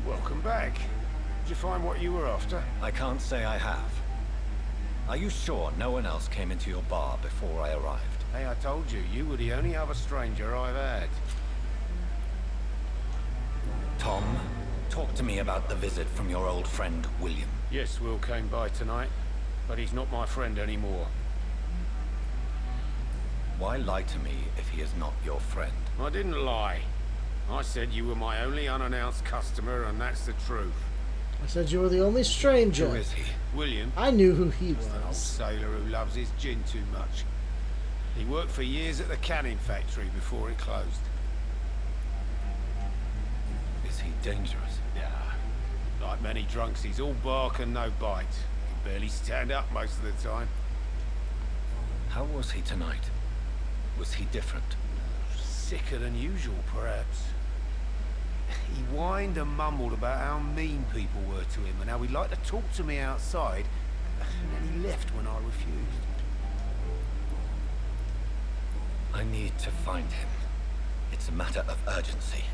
Welcome back. Did you find what you were after? I can't say I have. Are you sure no one else came into your bar before I arrived? Hey, I told you, you were the only other stranger I've had. Tom, talk to me about the visit from your old friend, William. Yes, Will came by tonight, but he's not my friend anymore. Why lie to me if he is not your friend? I didn't lie. I said you were my only unannounced customer, and that's the truth. I said you were the only stranger. Who is he? William. I knew who he Just an old was. sailor who loves his gin too much. He worked for years at the canning factory before it closed. Is he dangerous? Yeah. Like many drunks, he's all bark and no bite. He can barely stand up most of the time. How was he tonight? Was he different? Sicker than usual, perhaps. He whined and mumbled about how mean people were to him and how he'd like to talk to me outside, and then he left when I refused. I need to find him. It's a matter of urgency.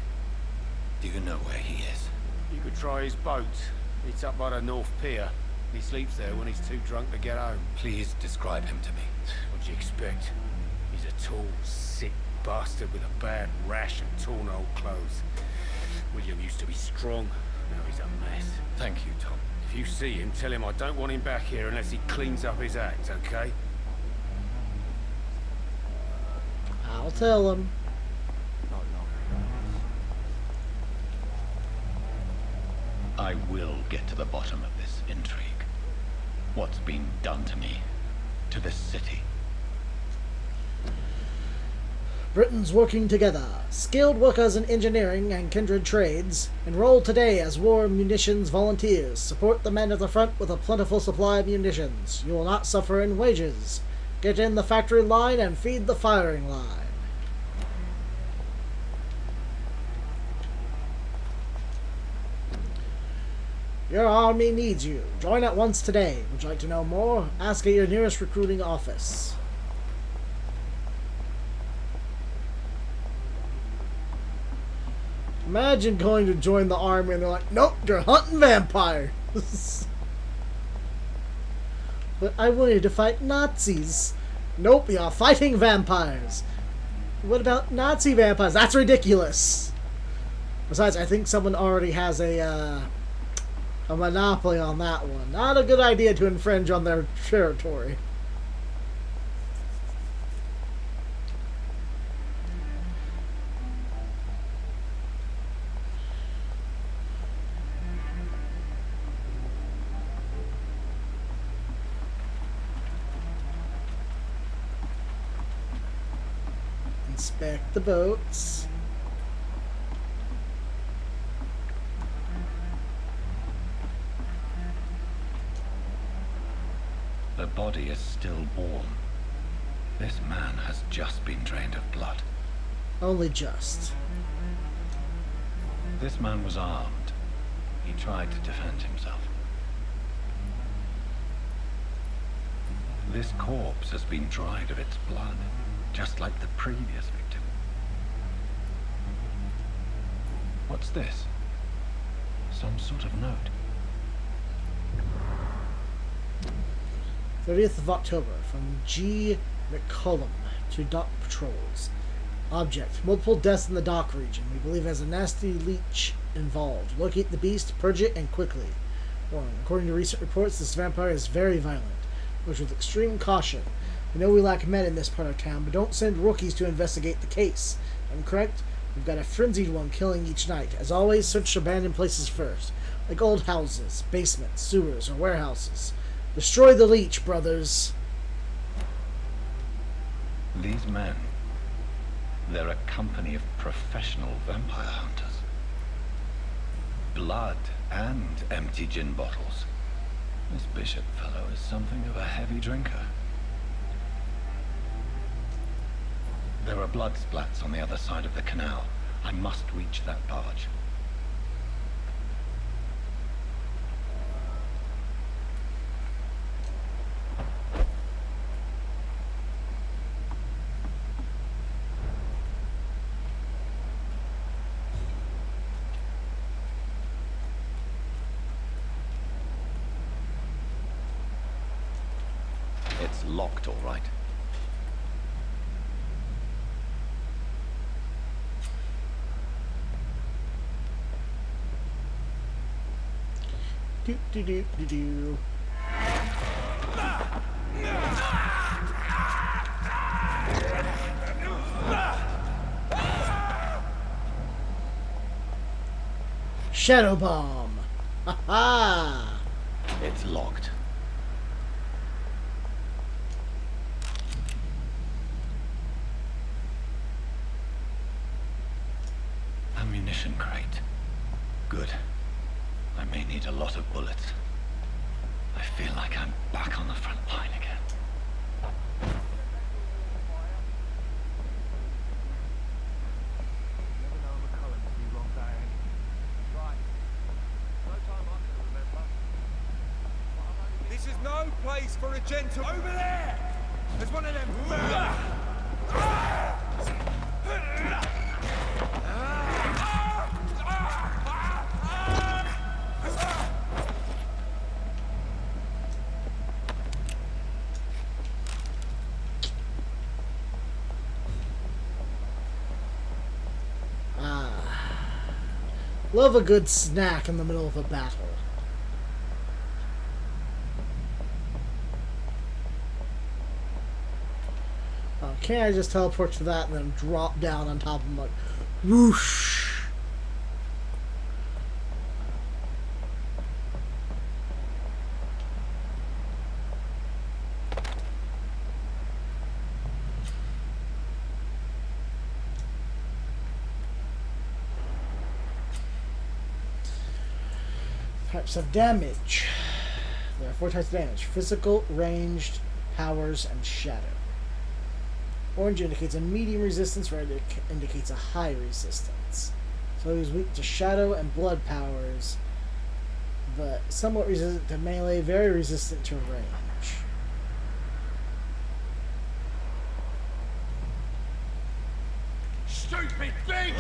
Do you know where he is? You could try his boat. It's up by the North Pier. He sleeps there when he's too drunk to get home. Please describe him to me. What'd you expect? He's a tall, sick bastard with a bad rash and torn old clothes. William used to be strong. Now he's a mess. Thank you, Tom. If you see him, tell him I don't want him back here unless he cleans up his act, okay? I'll tell him. Not long. I will get to the bottom of this intrigue. What's been done to me, to this city. Britons working together. Skilled workers in engineering and kindred trades. Enroll today as war munitions volunteers. Support the men at the front with a plentiful supply of munitions. You will not suffer in wages. Get in the factory line and feed the firing line. Your army needs you. Join at once today. Would you like to know more? Ask at your nearest recruiting office. Imagine going to join the army and they're like, nope, you're hunting vampires. But I wanted to fight Nazis. Nope, you're fighting vampires. What about Nazi vampires? That's ridiculous. Besides, I think someone already has a monopoly on that one. Not a good idea to infringe on their territory. Inspect the boats. The body is still warm. This man has just been drained of blood. Only just. This man was armed. He tried to defend himself. This corpse has been dried of its blood, just like the previous victim. What's this? Some sort of note. 30th of October, from G. McCollum to Dock Patrols. Object: multiple deaths in the dock region. We believe there's a nasty leech involved. Locate the beast, purge it, and quickly. Warning: according to recent reports, this vampire is very violent. Approach with extreme caution. We know we lack men in this part of town, but don't send rookies to investigate the case. I'm correct? We've got a frenzied one killing each night. As always, search abandoned places first, like old houses, basements, sewers, or warehouses. Destroy the leech, brothers. These men, they're a company of professional vampire hunters. blood and empty gin bottles. This Bishop fellow is something of a heavy drinker. There are blood splats on the other side of the canal. I must reach that barge. It's locked, all right. Do do do do do. Shadow bomb. Ha ha. It's locked. Ammunition crate. Good. I may need a lot of bullets. I feel like I'm back on the front line again. This is no place for a gentle... Over there! There's one of them... Love a good snack in the middle of a battle. Can't I just teleport to that and then drop down on top of him like, whoosh? Types of damage. There are 4 types of damage: physical, ranged, powers, and shadow. Orange indicates a medium resistance, red indicates a high resistance. So he's weak to shadow and blood powers, but somewhat resistant to melee, very resistant to range. Stupid thing!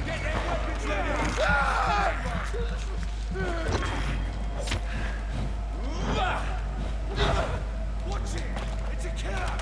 Get their weapons ready! Watch it! It's a killer!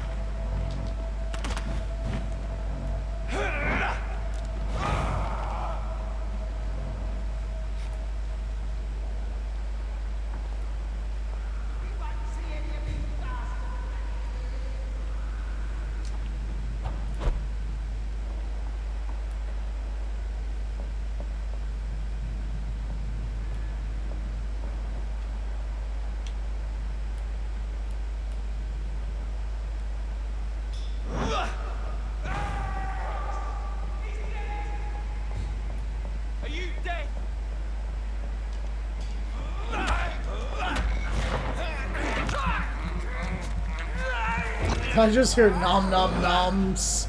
I just hear nom nom noms.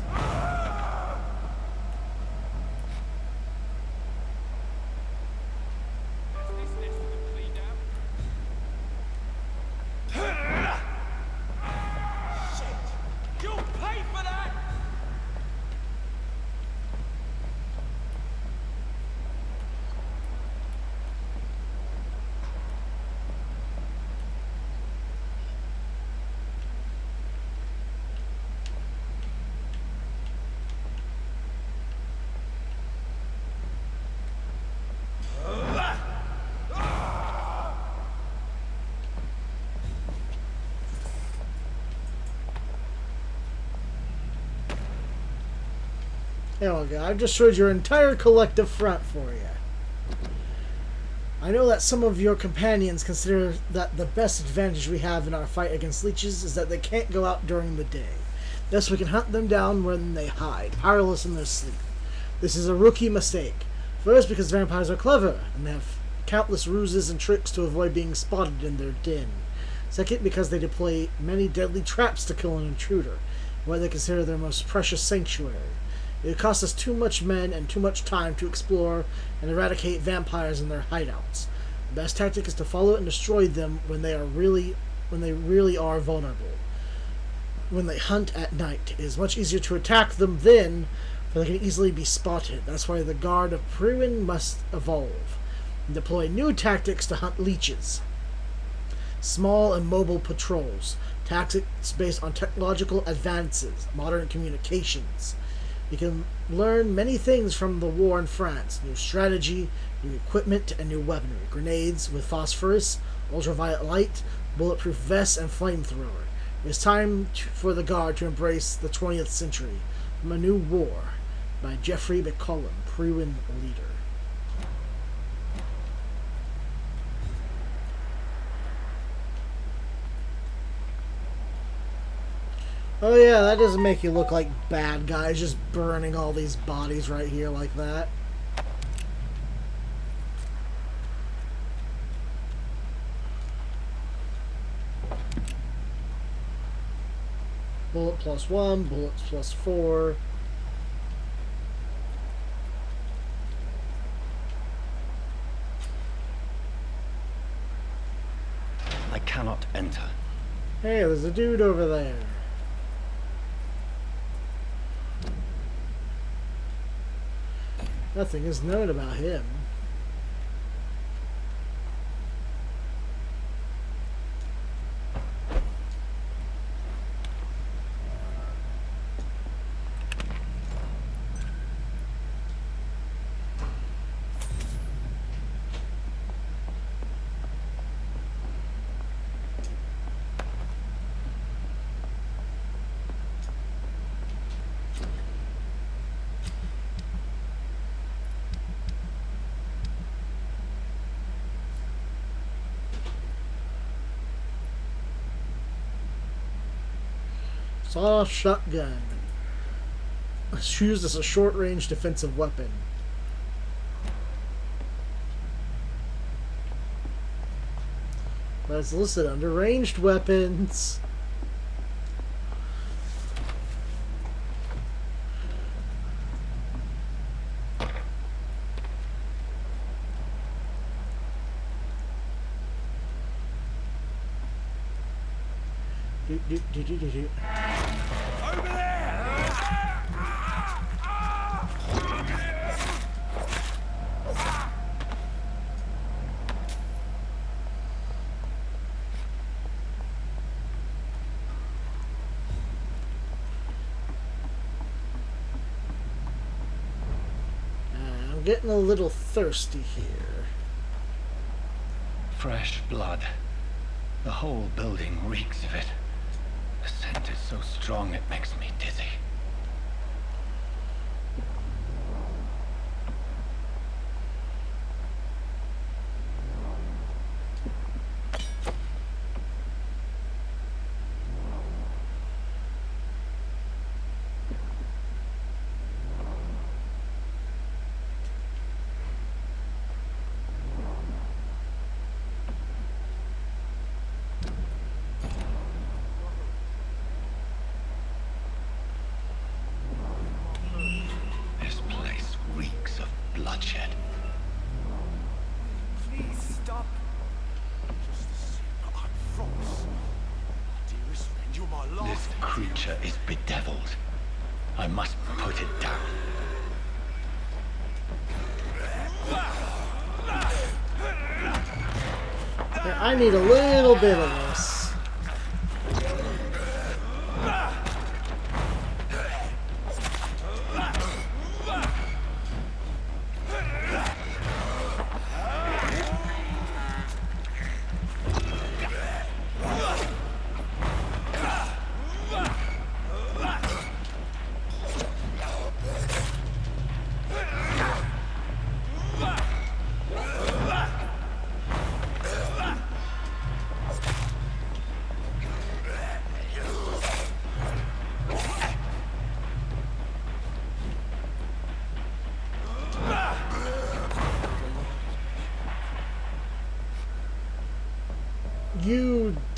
There we go. I've just showed your entire collective front for you. I know that some of your companions consider that the best advantage we have in our fight against leeches is that they can't go out during the day. Thus we can hunt them down when they hide, powerless in their sleep. This is a rookie mistake. First, because vampires are clever, and they have countless ruses and tricks to avoid being spotted in their den. Second, because they deploy many deadly traps to kill an intruder, what they consider their most precious sanctuary. It costs us too much men and too much time to explore and eradicate vampires in their hideouts. The best tactic is to follow and destroy them when they really are vulnerable. When they hunt at night, it is much easier to attack them then, for they can easily be spotted. That's why the Guard of Pruin must evolve and deploy new tactics to hunt leeches. Small and mobile patrols, tactics based on technological advances, modern communications. You can learn many things from the war in France. New strategy, new equipment, and new weaponry. Grenades with phosphorus, ultraviolet light, bulletproof vests, and flamethrower. It's time for the Guard to embrace the 20th century. From A New War by Jeffrey McCollum, Pruin leader. Oh yeah, that doesn't make you look like bad guys just burning all these bodies right here like that. Bullet +1, bullets +4. I cannot enter. Hey, there's a dude over there. Nothing is known about him. Sawed-off shotgun. It's used as a short-range defensive weapon. But it's listed under ranged weapons. Over there! I'm getting a little thirsty here. Fresh blood. The whole building reeks of it. The scent is so strong it makes me dizzy. Bloodshed. Please stop. Just a sip. I promise. Dearest friend, you're my last. This creature is bedeviled. I must put it down. I need a little bit of this.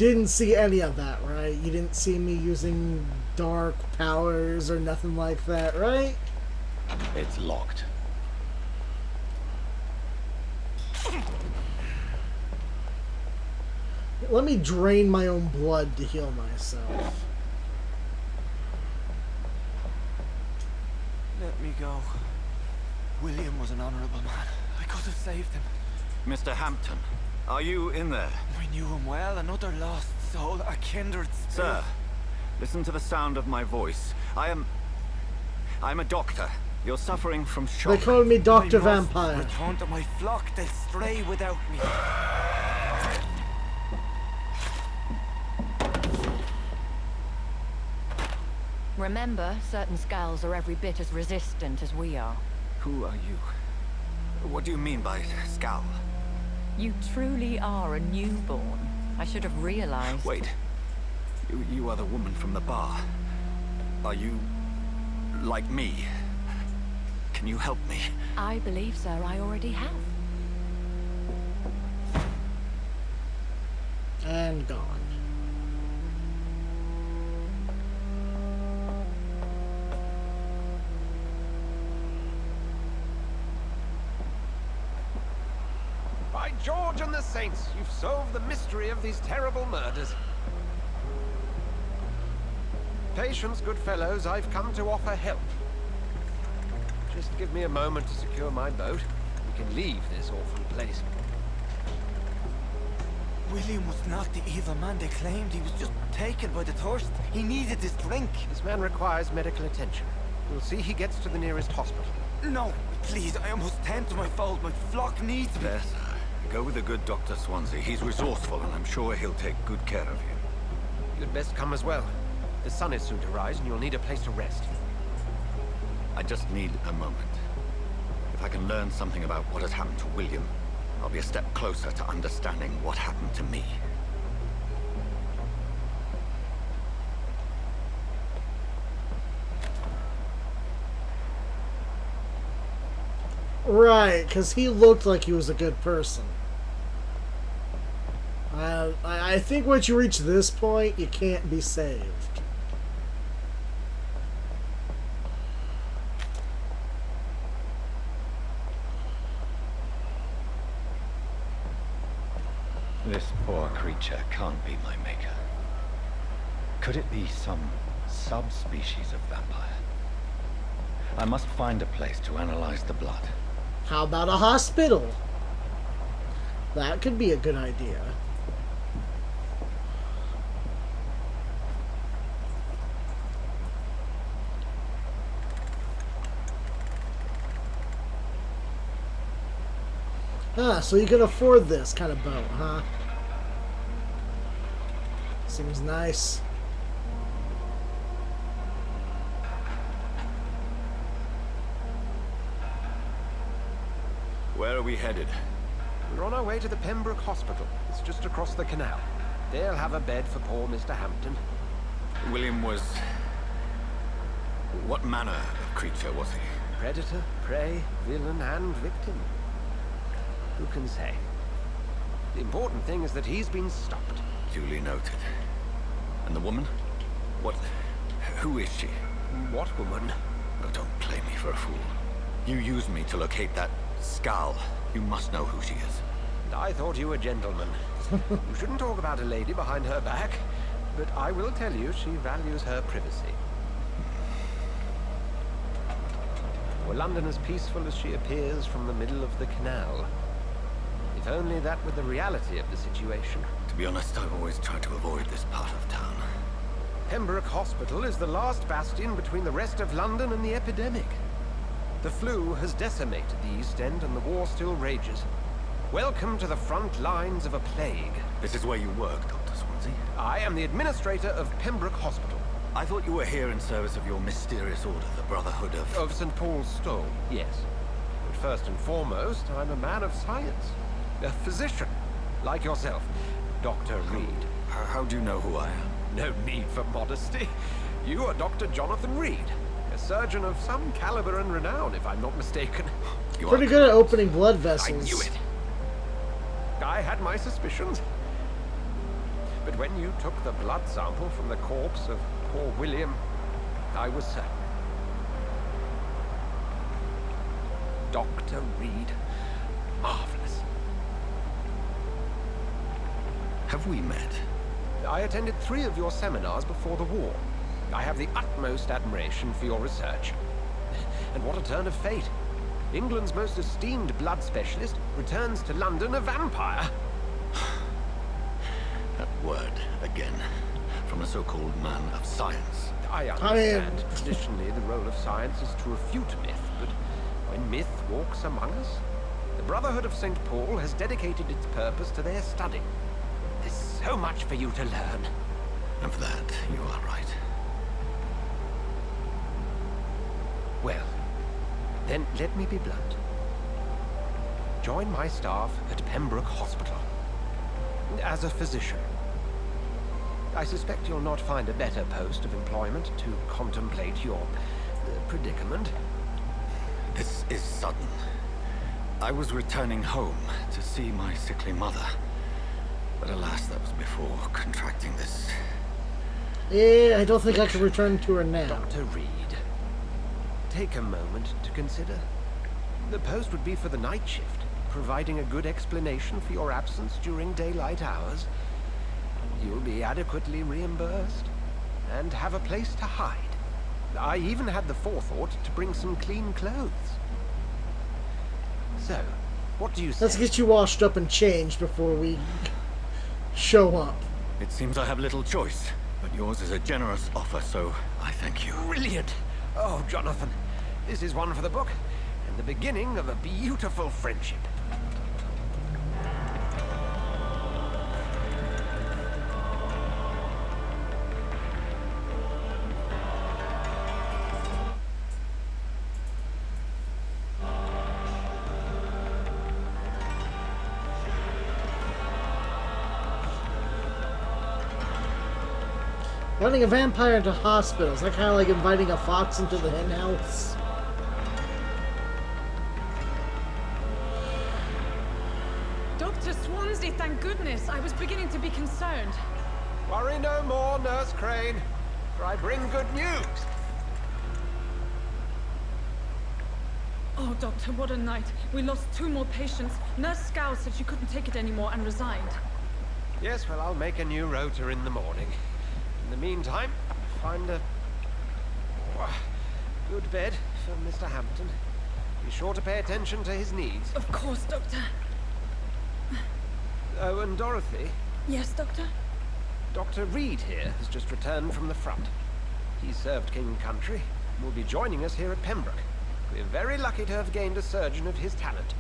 didn't see any of that, right? You didn't see me using dark powers or nothing like that, right? It's locked. Let me drain my own blood to heal myself. Let me go. William was an honorable man. I could have saved him. Mr. Hampton, are you in there? I knew him well, another lost soul, a kindred spirit. Sir, listen to the sound of my voice. I'm a doctor. You're suffering from shock. They call me Dr. I must Vampyr. return to my flock, they'll stray without me. Remember, certain skulls are every bit as resistant as we are. Who are you? What do you mean by scowl? You truly are a newborn. I should have realized. Wait. You are the woman from the bar. Are you like me? Can you help me? I believe, sir, I already have. And gone. By George and the Saints, you've solved the mystery of these terrible murders. Patience, good fellows, I've come to offer help. Just give me a moment to secure my boat. We can leave this awful place. William was not the evil man they claimed. He was just taken by the thirst. He needed this drink. This man requires medical attention. We'll see he gets to the nearest hospital. No, please, I must tend to my fold. My flock needs me. There, sir. Go with the good Dr. Swansea. He's resourceful, and I'm sure he'll take good care of you. You'd best come as well. The sun is soon to rise, and you'll need a place to rest. I just need a moment. If I can learn something about what has happened to William, I'll be a step closer to understanding what happened to me. Right, because he looked like he was a good person. I think once you reach this point, you can't be saved. This poor creature can't be my maker. Could it be some subspecies of vampire? I must find a place to analyze the blood. How about a hospital? That could be a good idea. Ah, so you can afford this kind of boat, huh? Seems nice. Where are we headed? We're on our way to the Pembroke Hospital. It's just across the canal. They'll have a bed for poor Mr. Hampton. William was... What manner of creature was he? Predator, prey, villain, and victim. Who can say? The important thing is that he's been stopped. Duly noted. And the woman? What... Who is she? What woman? Oh, don't play me for a fool. You used me to locate that skull. You must know who she is. And I thought you a gentleman. You shouldn't talk about a lady behind her back, but I will tell you she values her privacy. Were London as peaceful as she appears from the middle of the canal? If only that were the reality of the situation. To be honest, I've always tried to avoid this part of town. Pembroke Hospital is the last bastion between the rest of London and the epidemic. The flu has decimated the East End and the war still rages. Welcome to the front lines of a plague. This is where you work, Dr. Swansea? I am the administrator of Pembroke Hospital. I thought you were here in service of your mysterious order, the Brotherhood of... Of St. Paul's Stole, yes. But first and foremost, I'm a man of science. A physician, like yourself, Dr. Reed. How do you know who I am? No need for modesty. You are Dr. Jonathan Reed, a surgeon of some caliber and renown, if I'm not mistaken. You Pretty good at opening blood vessels. I knew it. I had my suspicions. But when you took the blood sample from the corpse of poor William, I was certain. Dr. Reed. Marvelous. Have we met? I attended 3 of your seminars before the war. I have the utmost admiration for your research. And what a turn of fate. England's most esteemed blood specialist returns to London a vampire. That word, again, from a so-called man of science. I understand. Traditionally, the role of science is to refute myth, but when myth walks among us, the Brotherhood of St. Paul has dedicated its purpose to their study. There's so much for you to learn. Of that, you are right. Well, then let me be blunt. Join my staff at Pembroke Hospital. As a physician. I suspect you'll not find a better post of employment to contemplate your predicament. This is sudden. I was returning home to see my sickly mother. But alas, that was before contracting this. Yeah, I don't think I can return to her now. Dr. Reed, take a moment to consider. The post would be for the night shift, providing a good explanation for your absence during daylight hours. You'll be adequately reimbursed, and have a place to hide. I even had the forethought to bring some clean clothes. So, what do you say? Let's get you washed up and changed before we show up. It seems I have little choice, but yours is a generous offer, so I thank you. Brilliant! Oh, Jonathan, this is one for the book, and the beginning of a beautiful friendship. Running a vampire into hospitals. That kind of like inviting a fox into the henhouse. Dr. Swansea, thank goodness. I was beginning to be concerned. Worry no more, Nurse Crane, for I bring good news. Oh, Doctor, what a night. We lost 2 more patients. Nurse Scow said she couldn't take it anymore and resigned. Yes, well, I'll make a new rota in the morning. In the meantime, find a good bed for Mr. Hampton. Be sure to pay attention to his needs. Of course, Doctor. Oh, and Dorothy? Yes, Doctor? Dr. Reed here has just returned from the front. He served King and Country and will be joining us here at Pembroke. We're very lucky to have gained a surgeon of his talent,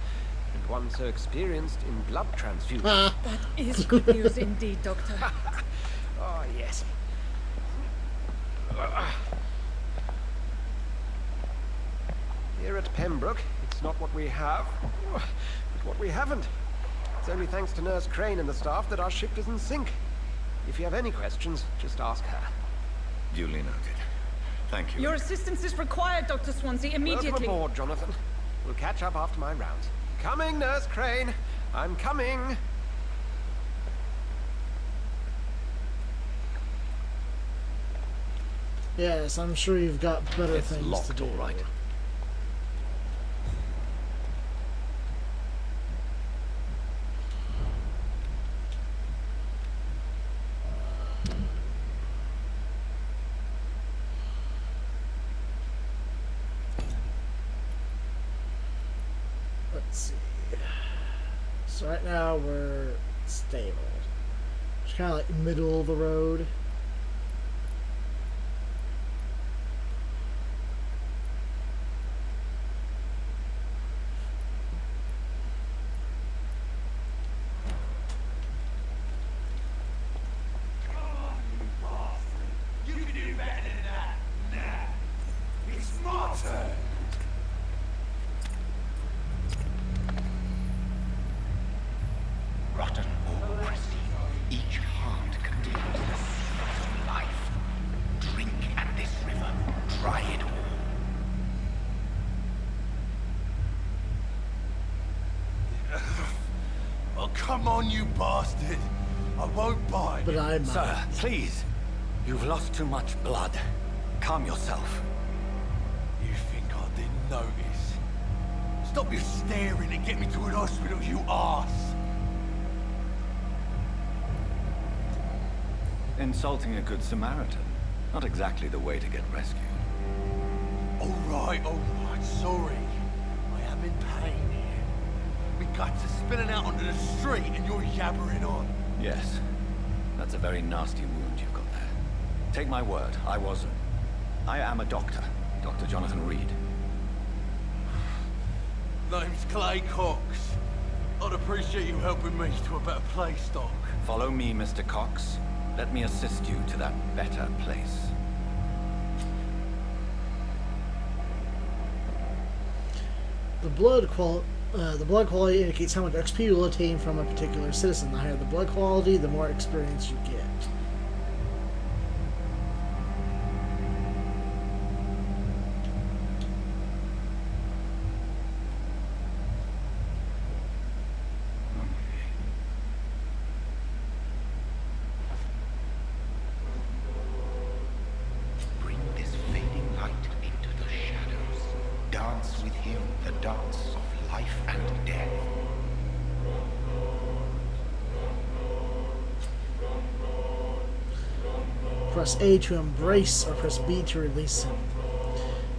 and one so experienced in blood transfusion. That is good news indeed, Doctor. Oh, yes. Here at Pembroke, it's not what we have, but what we haven't. It's only thanks to Nurse Crane and the staff that our ship is in sync. If you have any questions, just ask her. Duly noted. Thank you. Your assistance is required, Dr. Swansea, immediately. Welcome aboard, Jonathan. We'll catch up after my rounds. Coming, Nurse Crane. I'm coming. Yes, I'm sure you've got better It's things locked, to do. all right. Let's see. So right now we're stable. Just kind of like middle of the road. Rotten or pristine, each heart contains the seed of life. Drink at this river, try it all. Oh, come on, you bastard. I won't bite. But I might. Sir, please. You've lost too much blood. Calm yourself. You think I didn't notice? Stop your staring and get me to an hospital, you arse! Insulting a good Samaritan. Not exactly the way to get rescued. Alright, sorry. I am in pain here. My guts are spilling out onto the street and you're yabbering on. Yes. That's a very nasty wound you've got there. Take my word, I am a doctor. Dr. Jonathan Reed. Name's Clay Cox. I'd appreciate you helping me to a better place, Doc. Follow me, Mr. Cox. Let me assist you to that better place. The blood quality indicates how much XP you'll attain from a particular citizen. The higher the blood quality, the more experience you get. Bring this fading light into the shadows. Dance with him the dance of life and death. Press A to embrace or press B to release him.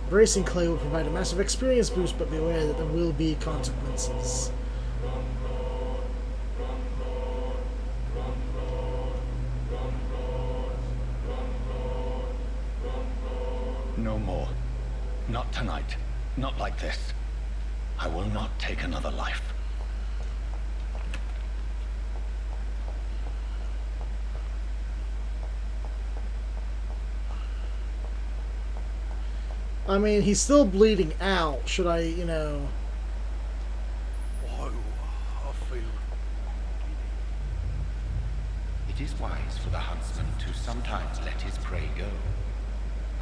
Embracing Clay will provide a massive experience boost, but be aware that there will be consequences. No more. Not tonight. Not like this. I will not take another life. I mean, he's still bleeding out. Should I, you know... Whoa, I feel... It is wise for the huntsman to sometimes let his prey go.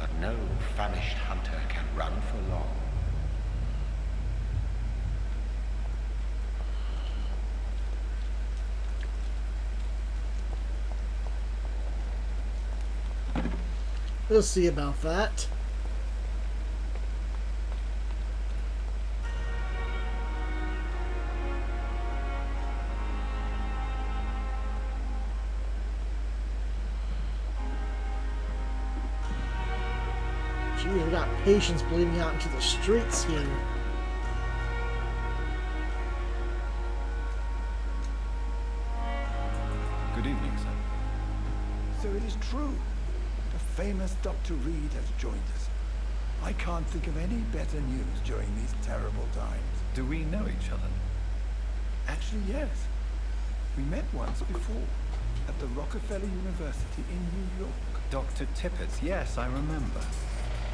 But no famished hunter can run for long. We'll see about that. Geez, we got patients bleeding out into the streets here. Good evening, sir. So it is true. The famous Dr. Reed has joined us. I can't think of any better news during these terrible times. Do we know each other? Actually, yes. We met once before, at the Rockefeller University in New York. Dr. Tippett, yes, I remember.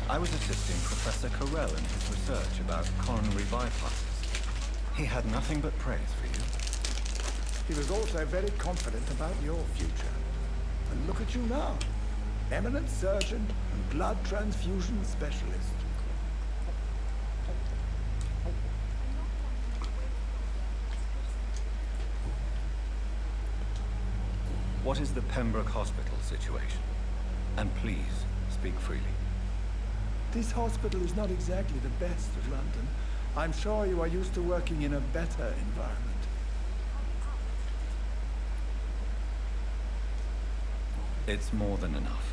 I was assisting Professor Carell in his research about coronary bypasses. He had nothing but praise for you. He was also very confident about your future. And look at you now. Eminent surgeon and blood transfusion specialist. What is the Pembroke Hospital situation? And please, speak freely. This hospital is not exactly the best of London. I'm sure you are used to working in a better environment. It's more than enough.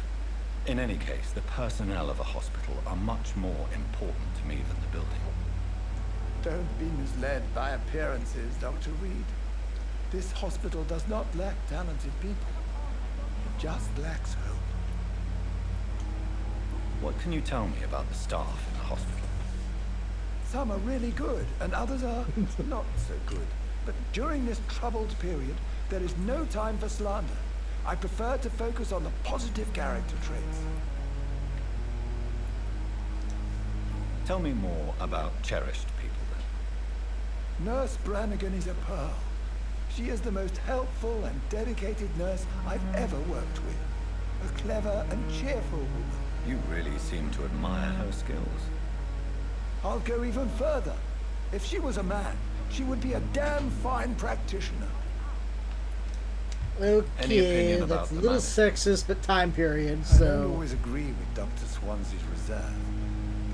In any case, the personnel of a hospital are much more important to me than the building. Don't be misled by appearances, Dr. Reed. This hospital does not lack talented people. It just lacks hope. What can you tell me about the staff in the hospital? Some are really good, and others are not so good. But during this troubled period, there is no time for slander. I prefer to focus on the positive character traits. Tell me more about cherished people, then. Nurse Brannigan is a pearl. She is the most helpful and dedicated nurse I've ever worked with. A clever and cheerful woman. You really seem to admire her skills. I'll go even further. If she was a man, she would be a damn fine practitioner. Okay, that's a little sexist, but time period, so... I don't always agree with Dr. Swansea's reserve,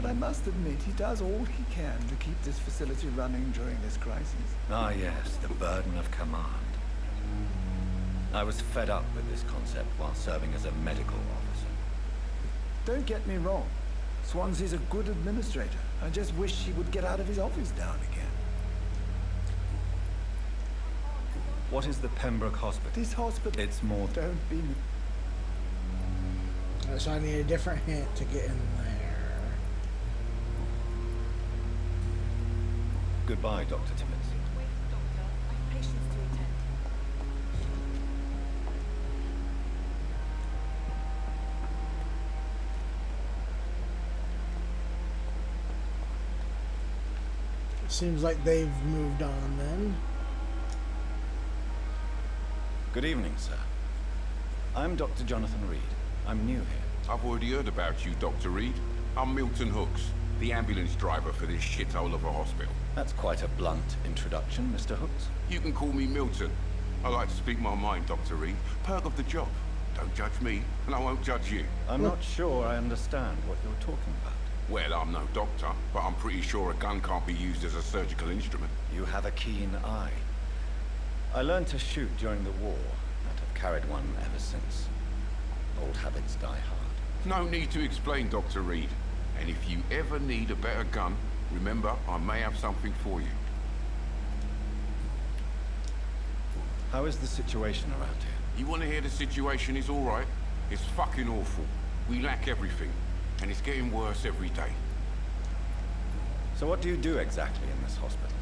but I must admit he does all he can to keep this facility running during this crisis. Ah yes, the burden of command. I was fed up with this concept while serving as a medical officer. Don't get me wrong. Swansea's a good administrator. I just wish he would get out of his office now and again. What is the Pembroke Hospital? This hospital... It's more... Don't be... So I need a different hint to get in there. Goodbye, Dr. Timmons. Wait, Doctor. I've patients to attend. Seems like they've moved on then. Good evening, sir. I'm Dr. Jonathan Reed. I'm new here. I've already heard about you, Dr. Reed. I'm Milton Hooks, the ambulance driver for this shithole of a hospital. That's quite a blunt introduction, Mr. Hooks. You can call me Milton. I like to speak my mind, Dr. Reed. Perk of the job. Don't judge me, and I won't judge you. I'm not sure I understand what you're talking about. Well, I'm no doctor, but I'm pretty sure a gun can't be used as a surgical instrument. You have a keen eye. I learned to shoot during the war, and have carried one ever since. Old habits die hard. No need to explain, Dr. Reed. And if you ever need a better gun, remember, I may have something for you. How is the situation around here? You want to hear the situation is all right? It's fucking awful. We lack everything, and it's getting worse every day. So what do you do exactly in this hospital?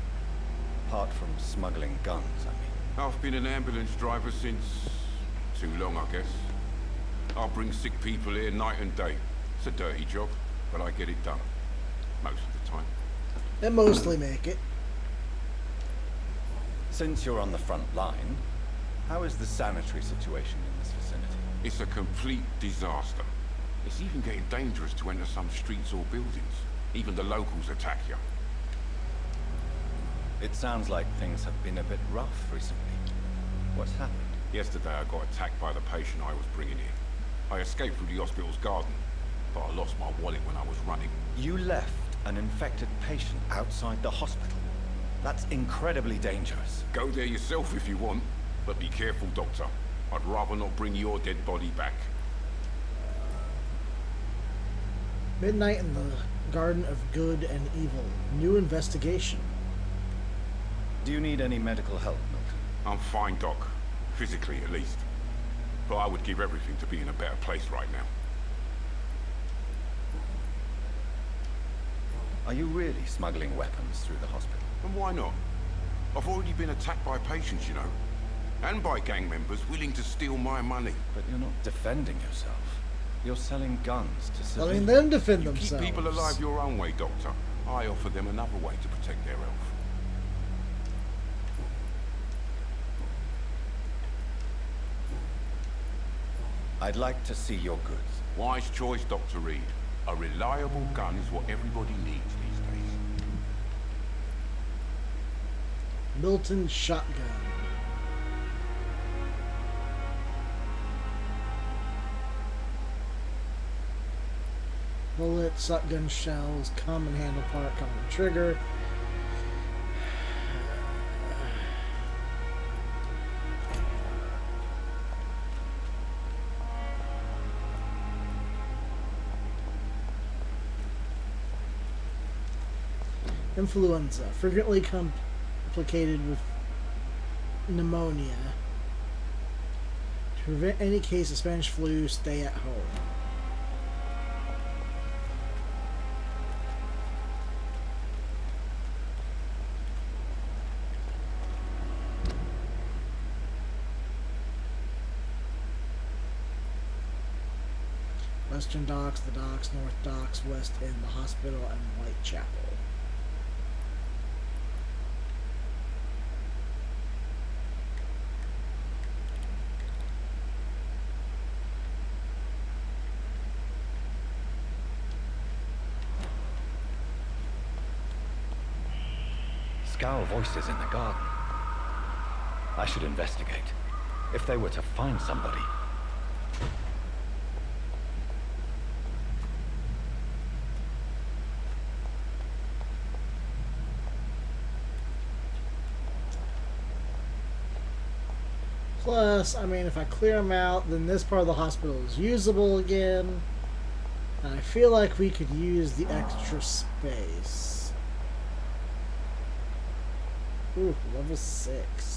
Apart from smuggling guns, I mean. I've been an ambulance driver since... too long, I guess. I'll bring sick people here night and day. It's a dirty job, but I get it done. Most of the time. They mostly make it. Since you're on the front line, how is the sanitary situation in this vicinity? It's a complete disaster. It's even getting dangerous to enter some streets or buildings. Even the locals attack you. It sounds like things have been a bit rough recently. What's happened? Yesterday I got attacked by the patient I was bringing in. I escaped through the hospital's garden, but I lost my wallet when I was running. You left an infected patient outside the hospital? That's incredibly dangerous. Go there yourself if you want, but be careful, Doctor. I'd rather not bring your dead body back. Midnight in the Garden of Good and Evil. New investigation. Do you need any medical help, Milton? I'm fine, Doc. Physically, at least. But I would give everything to be in a better place right now. Are you really smuggling weapons through the hospital? And why not? I've already been attacked by patients, you know. And by gang members willing to steal my money. But you're not defending yourself. You're selling guns to civilians. Letting them defend You themselves. keep people alive your own way, Doctor. I offer them another way to protect their health. I'd like to see your goods. Wise choice, Dr. Reed. A reliable gun is what everybody needs these days. Milton shotgun. Bullet, shotgun shells, common handle part, common trigger. Influenza, frequently complicated with pneumonia. To prevent any case of Spanish flu, stay at home. Western Docks, the Docks, North Docks, West End, the hospital, and Whitechapel. Scowl voices in the garden. I should investigate. If they were to find somebody. Plus, I mean, if I clear them out, then this part of the hospital is usable again. And I feel like we could use the extra space. Ooh, level 6.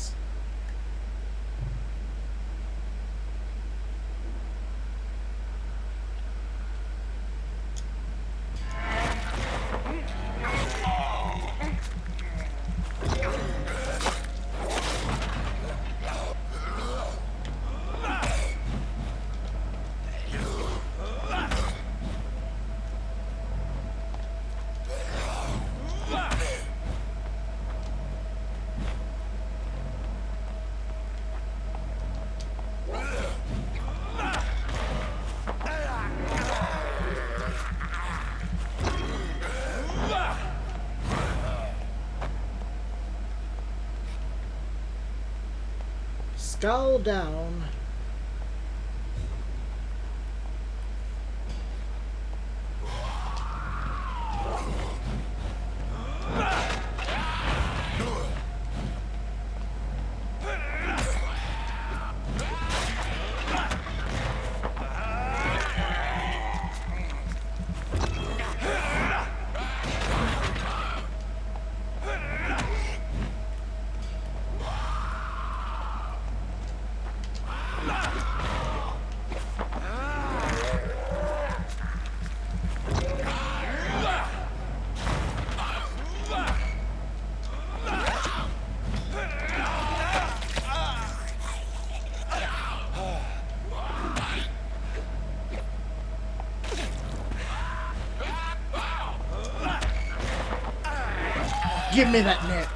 Scowl down. Give me that neck.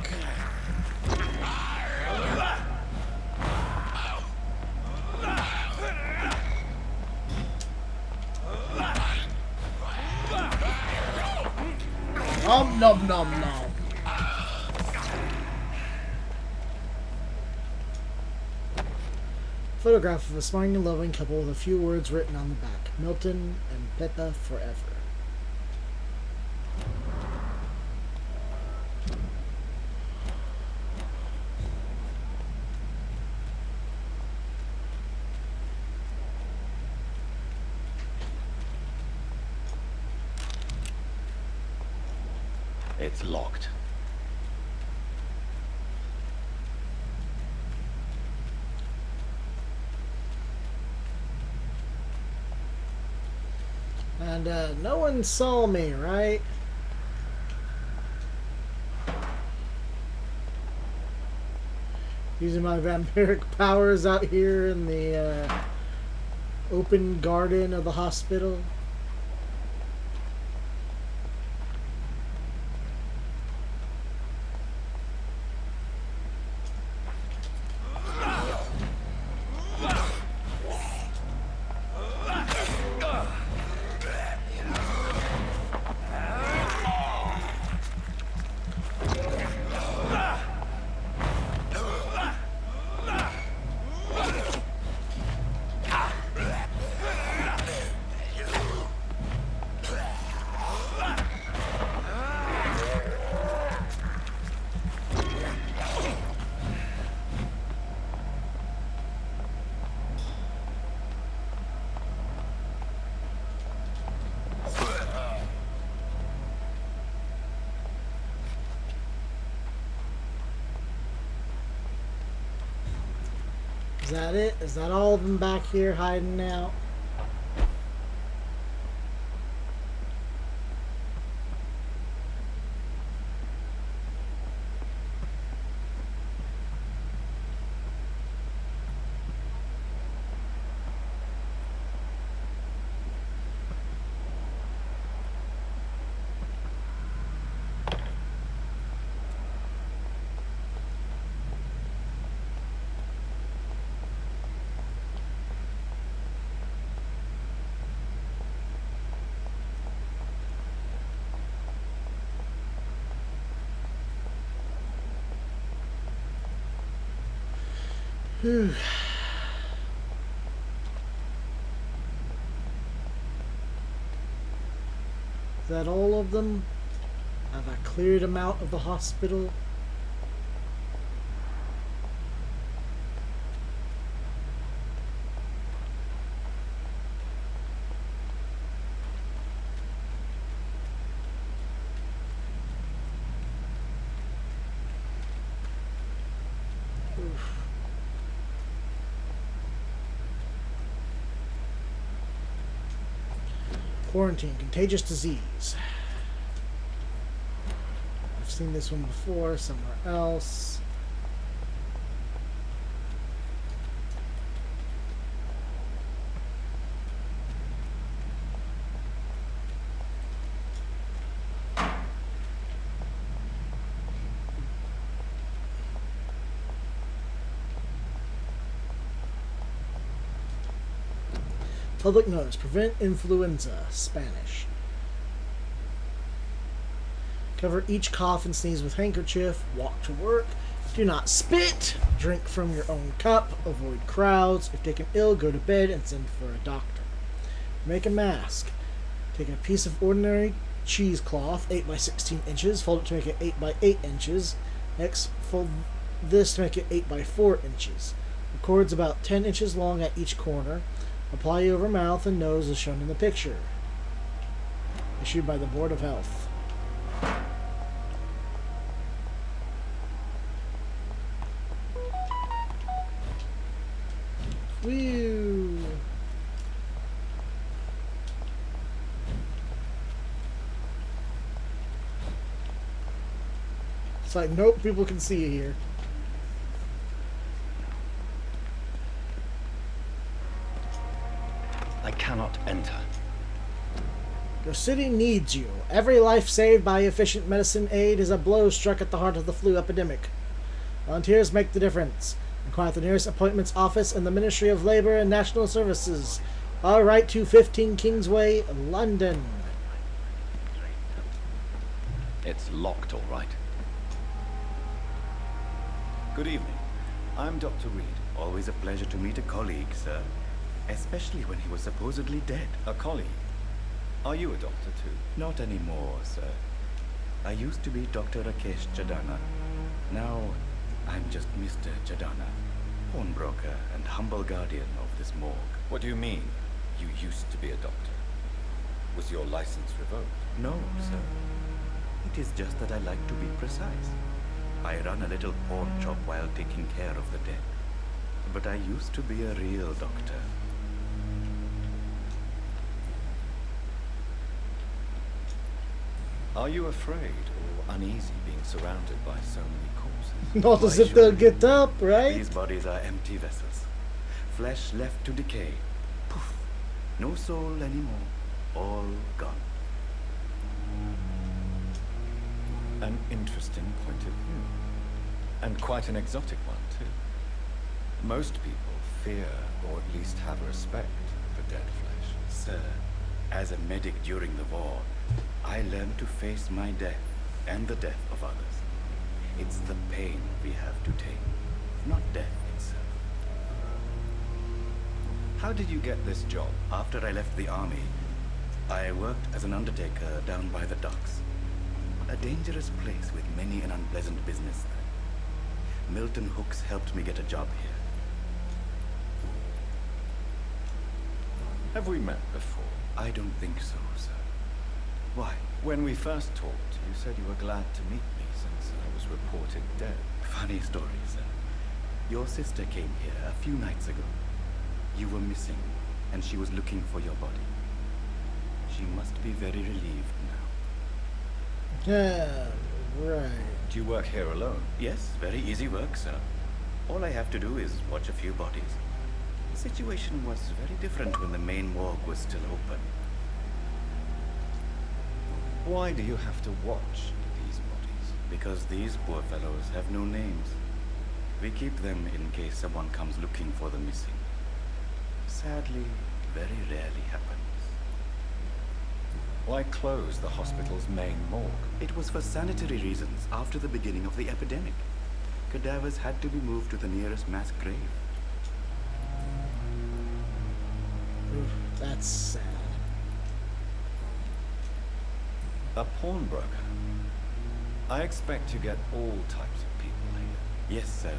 Nom nom nom nom. Photograph of a smiling and loving couple with a few words written on the back. Milton and Peppa forever. It's locked. And no one saw me, right? Using my vampiric powers out here in the open garden of the hospital. Is that it? Is that all of them back here hiding out? Whew. Is that all of them? Have I cleared them out of the hospital? Quarantine, contagious disease. I've seen this one before somewhere else. Public notice. Prevent influenza. Spanish. Cover each cough and sneeze with handkerchief. Walk to work. Do not spit. Drink from your own cup. Avoid crowds. If taken ill, go to bed and send for a doctor. Make a mask. Take a piece of ordinary cheesecloth, 8 by 16 inches. Fold it to make it 8 by 8 inches. Next, fold this to make it 8 by 4 inches. The cord's about 10 inches long at each corner. Apply over mouth and nose as shown in the picture. Issued by the Board of Health. Whew. It's like, nope, people can see you here. I cannot enter. Your city needs you. Every life saved by efficient medicine aid is a blow struck at the heart of the flu epidemic. Volunteers make the difference. Inquire at the nearest appointments office in the Ministry of Labour and National Services. All right to 15 Kingsway, London. It's locked, all right. Good evening. I'm Dr. Reed. Always a pleasure to meet a colleague, sir. Especially when he was supposedly dead. A colleague? Are you a doctor too? Not anymore, sir. I used to be Dr. Rakesh Chadana. Now, I'm just Mr. Chadana, pawnbroker and humble guardian of this morgue. What do you mean, you used to be a doctor? Was your license revoked? No, sir. It is just that I like to be precise. I run a little pawn shop while taking care of the dead. But I used to be a real doctor. Are you afraid or uneasy being surrounded by so many corpses? Not as if they'll get up, right? These bodies are empty vessels. Flesh left to decay. Poof. No soul anymore. All gone. An interesting point of view. And quite an exotic one, too. Most people fear, or at least have respect, for dead flesh. Sir, as a medic during the war, I learned to face my death and the death of others. It's the pain we have to take, not death itself. How did you get this job? After I left the army, I worked as an undertaker down by the docks. A dangerous place with many an unpleasant business there. Milton Hooks helped me get a job here. Have we met before? I don't think so, sir. Why? When we first talked, you said you were glad to meet me since I was reported dead. Funny story, sir. Your sister came here a few nights ago. You were missing, and she was looking for your body. She must be very relieved now. Yeah, right. Do you work here alone? Yes, very easy work, sir. All I have to do is watch a few bodies. The situation was very different when the main morgue was still open. Why do you have to watch these bodies? Because these poor fellows have no names. We keep them in case someone comes looking for the missing. Sadly, very rarely happens. Why close the hospital's main morgue? It was for sanitary reasons after the beginning of the epidemic. Cadavers had to be moved to the nearest mass grave. Oof, that's sad. A pawnbroker? I expect you get all types of people here. Yes, sir.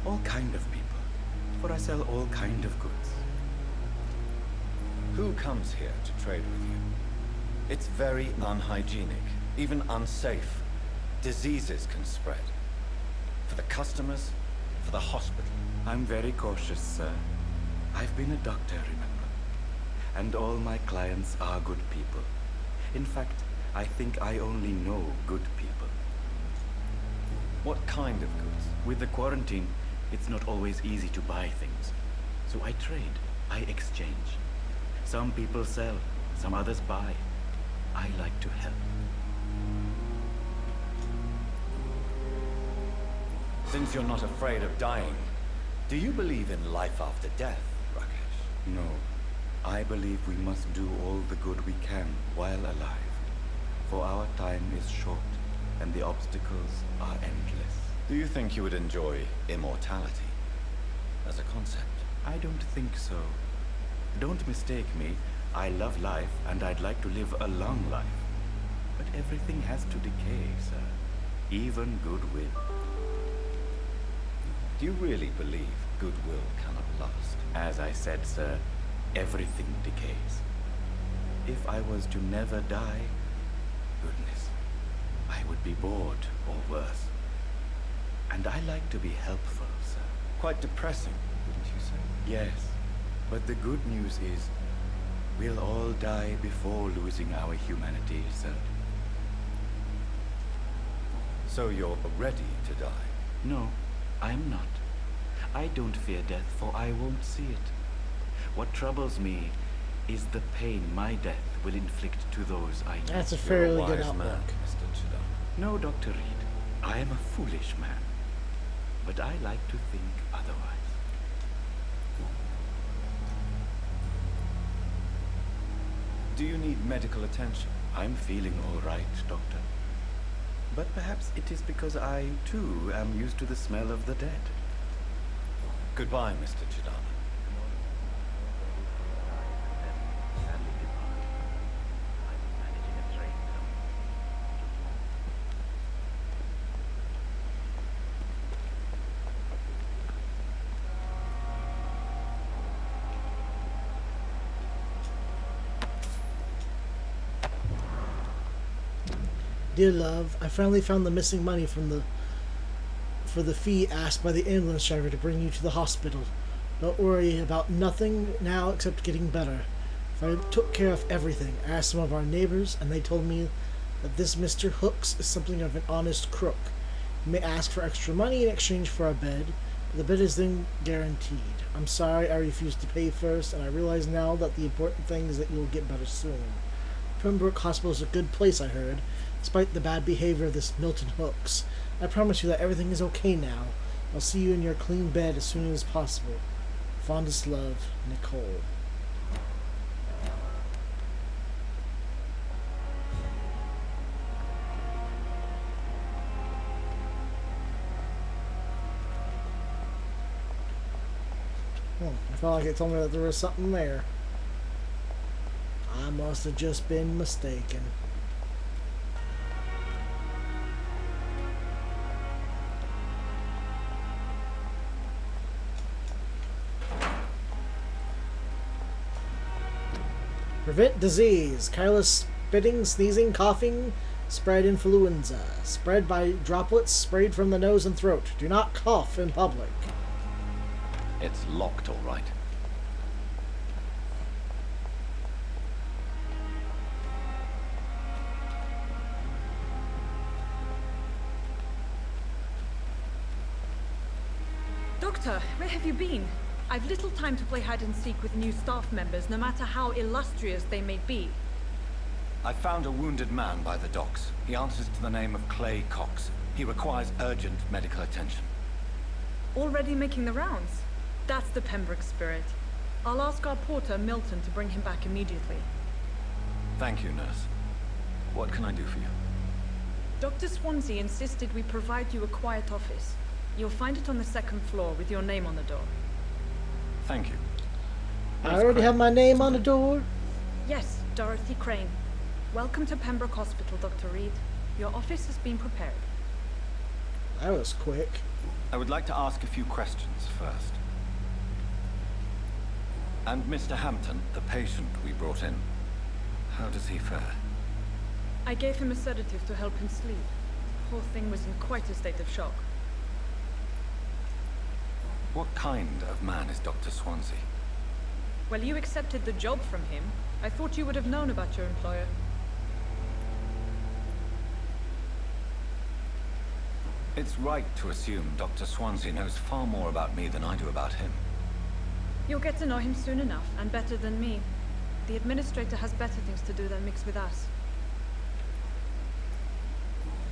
All kind of people. For I sell all kind of goods. Who comes here to trade with you? It's very unhygienic, even unsafe. Diseases can spread. For the customers, for the hospital. I'm very cautious, sir. I've been a doctor, remember? And all my clients are good people. In fact, I think I only know good people. What kind of goods? With the quarantine, it's not always easy to buy things. So I trade, I exchange. Some people sell, some others buy. I like to help. Since you're not afraid of dying, do you believe in life after death, Rakesh? No. I believe we must do all the good we can while alive. For our time is short, and the obstacles are endless. Do you think you would enjoy immortality as a concept? I don't think so. Don't mistake me. I love life, and I'd like to live a long life. But everything has to decay, sir. Even goodwill. Do you really believe goodwill cannot last? As I said, sir, everything decays. If I was to never die, goodness, I would be bored or worse. And I like to be helpful, sir. Quite depressing, wouldn't you say? Yes, but the good news is, we'll all die before losing our humanity, sir. So you're ready to die? No, I'm not. I don't fear death, for I won't see it. What troubles me is the pain my death will inflict to those I know. That's a fairly good man, outlook. Mr. Chidana. No, Dr. Reed. I am a foolish man. But I like to think otherwise. Do you need medical attention? I'm feeling all right, Doctor. But perhaps it is because I, too, am used to the smell of the dead. Goodbye, Mr. Chidana. Dear love, I finally found the missing money for the fee asked by the ambulance driver to bring you to the hospital. Don't worry about nothing now except getting better. I took care of everything. I asked some of our neighbors, and they told me that this Mr. Hooks is something of an honest crook. You may ask for extra money in exchange for a bed, but the bed is then guaranteed. I'm sorry I refused to pay first, and I realize now that the important thing is that you'll get better soon. Pembroke Hospital is a good place, I heard, despite the bad behavior of this Milton Hooks. I promise you that everything is okay now. I'll see you in your clean bed as soon as possible. Fondest love, Nicole. I felt like it told me that there was something there. I must have just been mistaken. Prevent disease. Careless spitting, sneezing, coughing, spread influenza. Spread by droplets sprayed from the nose and throat. Do not cough in public. It's locked, all right. Doctor, where have you been? I've little time to play hide and seek with new staff members, no matter how illustrious they may be. I found a wounded man by the docks. He answers to the name of Clay Cox. He requires urgent medical attention. Already making the rounds? That's the Pembroke spirit. I'll ask our porter, Milton, to bring him back immediately. Thank you, nurse. What can I do for you? Dr. Swansea insisted we provide you a quiet office. You'll find it on the second floor with your name on the door. Thank you. I already have my name on the door. Yes, Dorothy Crane. Welcome to Pembroke Hospital, Dr. Reed. Your office has been prepared. That was quick. I would like to ask a few questions first. And Mr. Hampton, the patient we brought in, how does he fare? I gave him a sedative to help him sleep. The whole thing was in quite a state of shock. What kind of man is Dr. Swansea? Well, you accepted the job from him. I thought you would have known about your employer. It's right to assume Dr. Swansea knows far more about me than I do about him. You'll get to know him soon enough, and better than me. The administrator has better things to do than mix with us.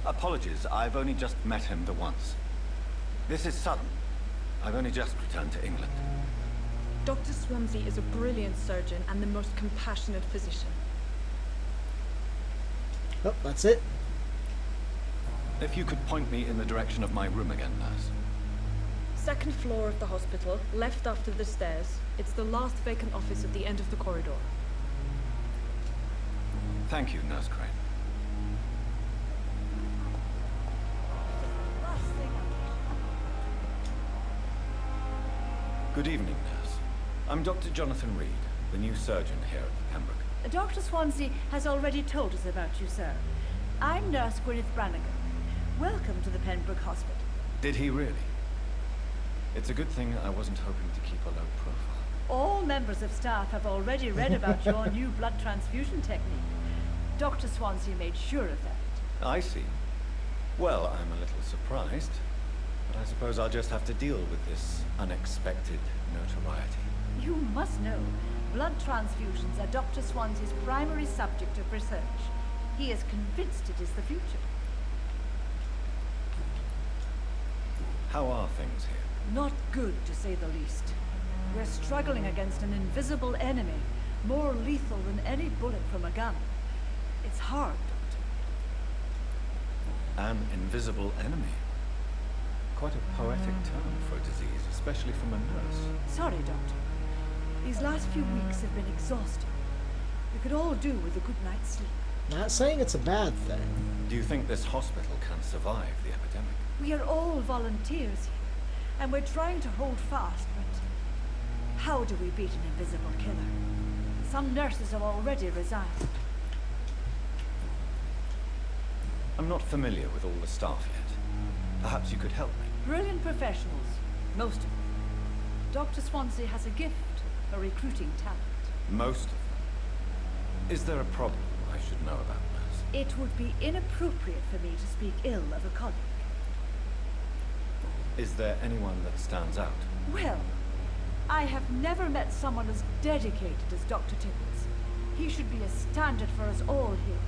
Apologies, I've only just met him the once. This is sudden. I've only just returned to England. Dr. Swansea is a brilliant surgeon and the most compassionate physician. Oh, that's it. If you could point me in the direction of my room again, nurse. Second floor of the hospital, left after the stairs. It's the last vacant office at the end of the corridor. Thank you, Nurse Crane. Good evening, nurse. I'm Dr. Jonathan Reed, the new surgeon here at the Pembroke. Dr. Swansea has already told us about you, sir. I'm Nurse Gwyneth Brannigan. Welcome to the Pembroke Hospital. Did he really? It's a good thing I wasn't hoping to keep a low profile. All members of staff have already read about your new blood transfusion technique. Dr. Swansea made sure of that. I see. Well, I'm a little surprised, but I suppose I'll just have to deal with this unexpected notoriety. You must know, blood transfusions are Dr. Swansea's primary subject of research. He is convinced it is the future. How are things here? Not good, to say the least. We're struggling against an invisible enemy, more lethal than any bullet from a gun. It's hard, Doctor. An invisible enemy? Quite a poetic term for a disease, especially from a nurse. Sorry, Doctor. These last few weeks have been exhausting. We could all do with a good night's sleep. Not saying it's a bad thing. Do you think this hospital can survive the epidemic? We are all volunteers here, and we're trying to hold fast, but how do we beat an invisible killer? Some nurses have already resigned. I'm not familiar with all the staff yet. Perhaps you could help me. Brilliant professionals, most of them. Dr. Swansea has a gift for recruiting talent. Most of them? Is there a problem I should know about, nurse? It would be inappropriate for me to speak ill of a colleague. Is there anyone that stands out? Well, I have never met someone as dedicated as Dr. Tippett. He should be a standard for us all here.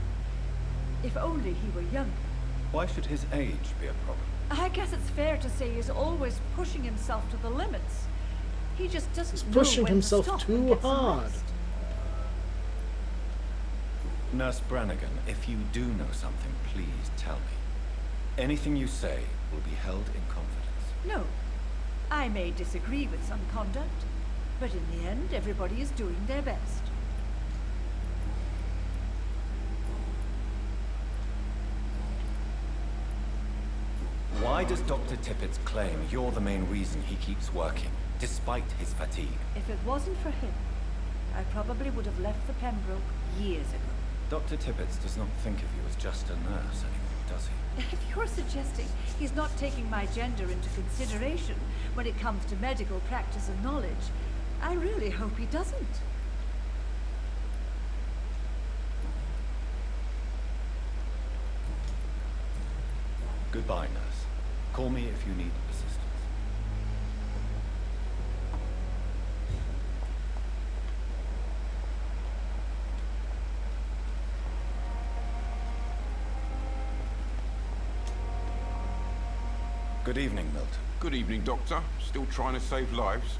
If only he were younger. Why should his age be a problem? I guess it's fair to say he's always pushing himself to the limits. He just doesn't He's know pushing when to himself stop too and get some hard. rest. Nurse Brannigan, if you do know something, please tell me. Anything you say will be held in confidence. No. I may disagree with some conduct, but in the end, everybody is doing their best. Why does Dr. Tippett claim you're the main reason he keeps working, despite his fatigue? If it wasn't for him, I probably would have left the Pembroke years ago. Dr. Tippett does not think of you as just a nurse anymore, does he? If you're suggesting he's not taking my gender into consideration when it comes to medical practice and knowledge, I really hope he doesn't. Goodbye, nurse. Call me if you need assistance. Good evening, Milton. Good evening, Doctor. Still trying to save lives?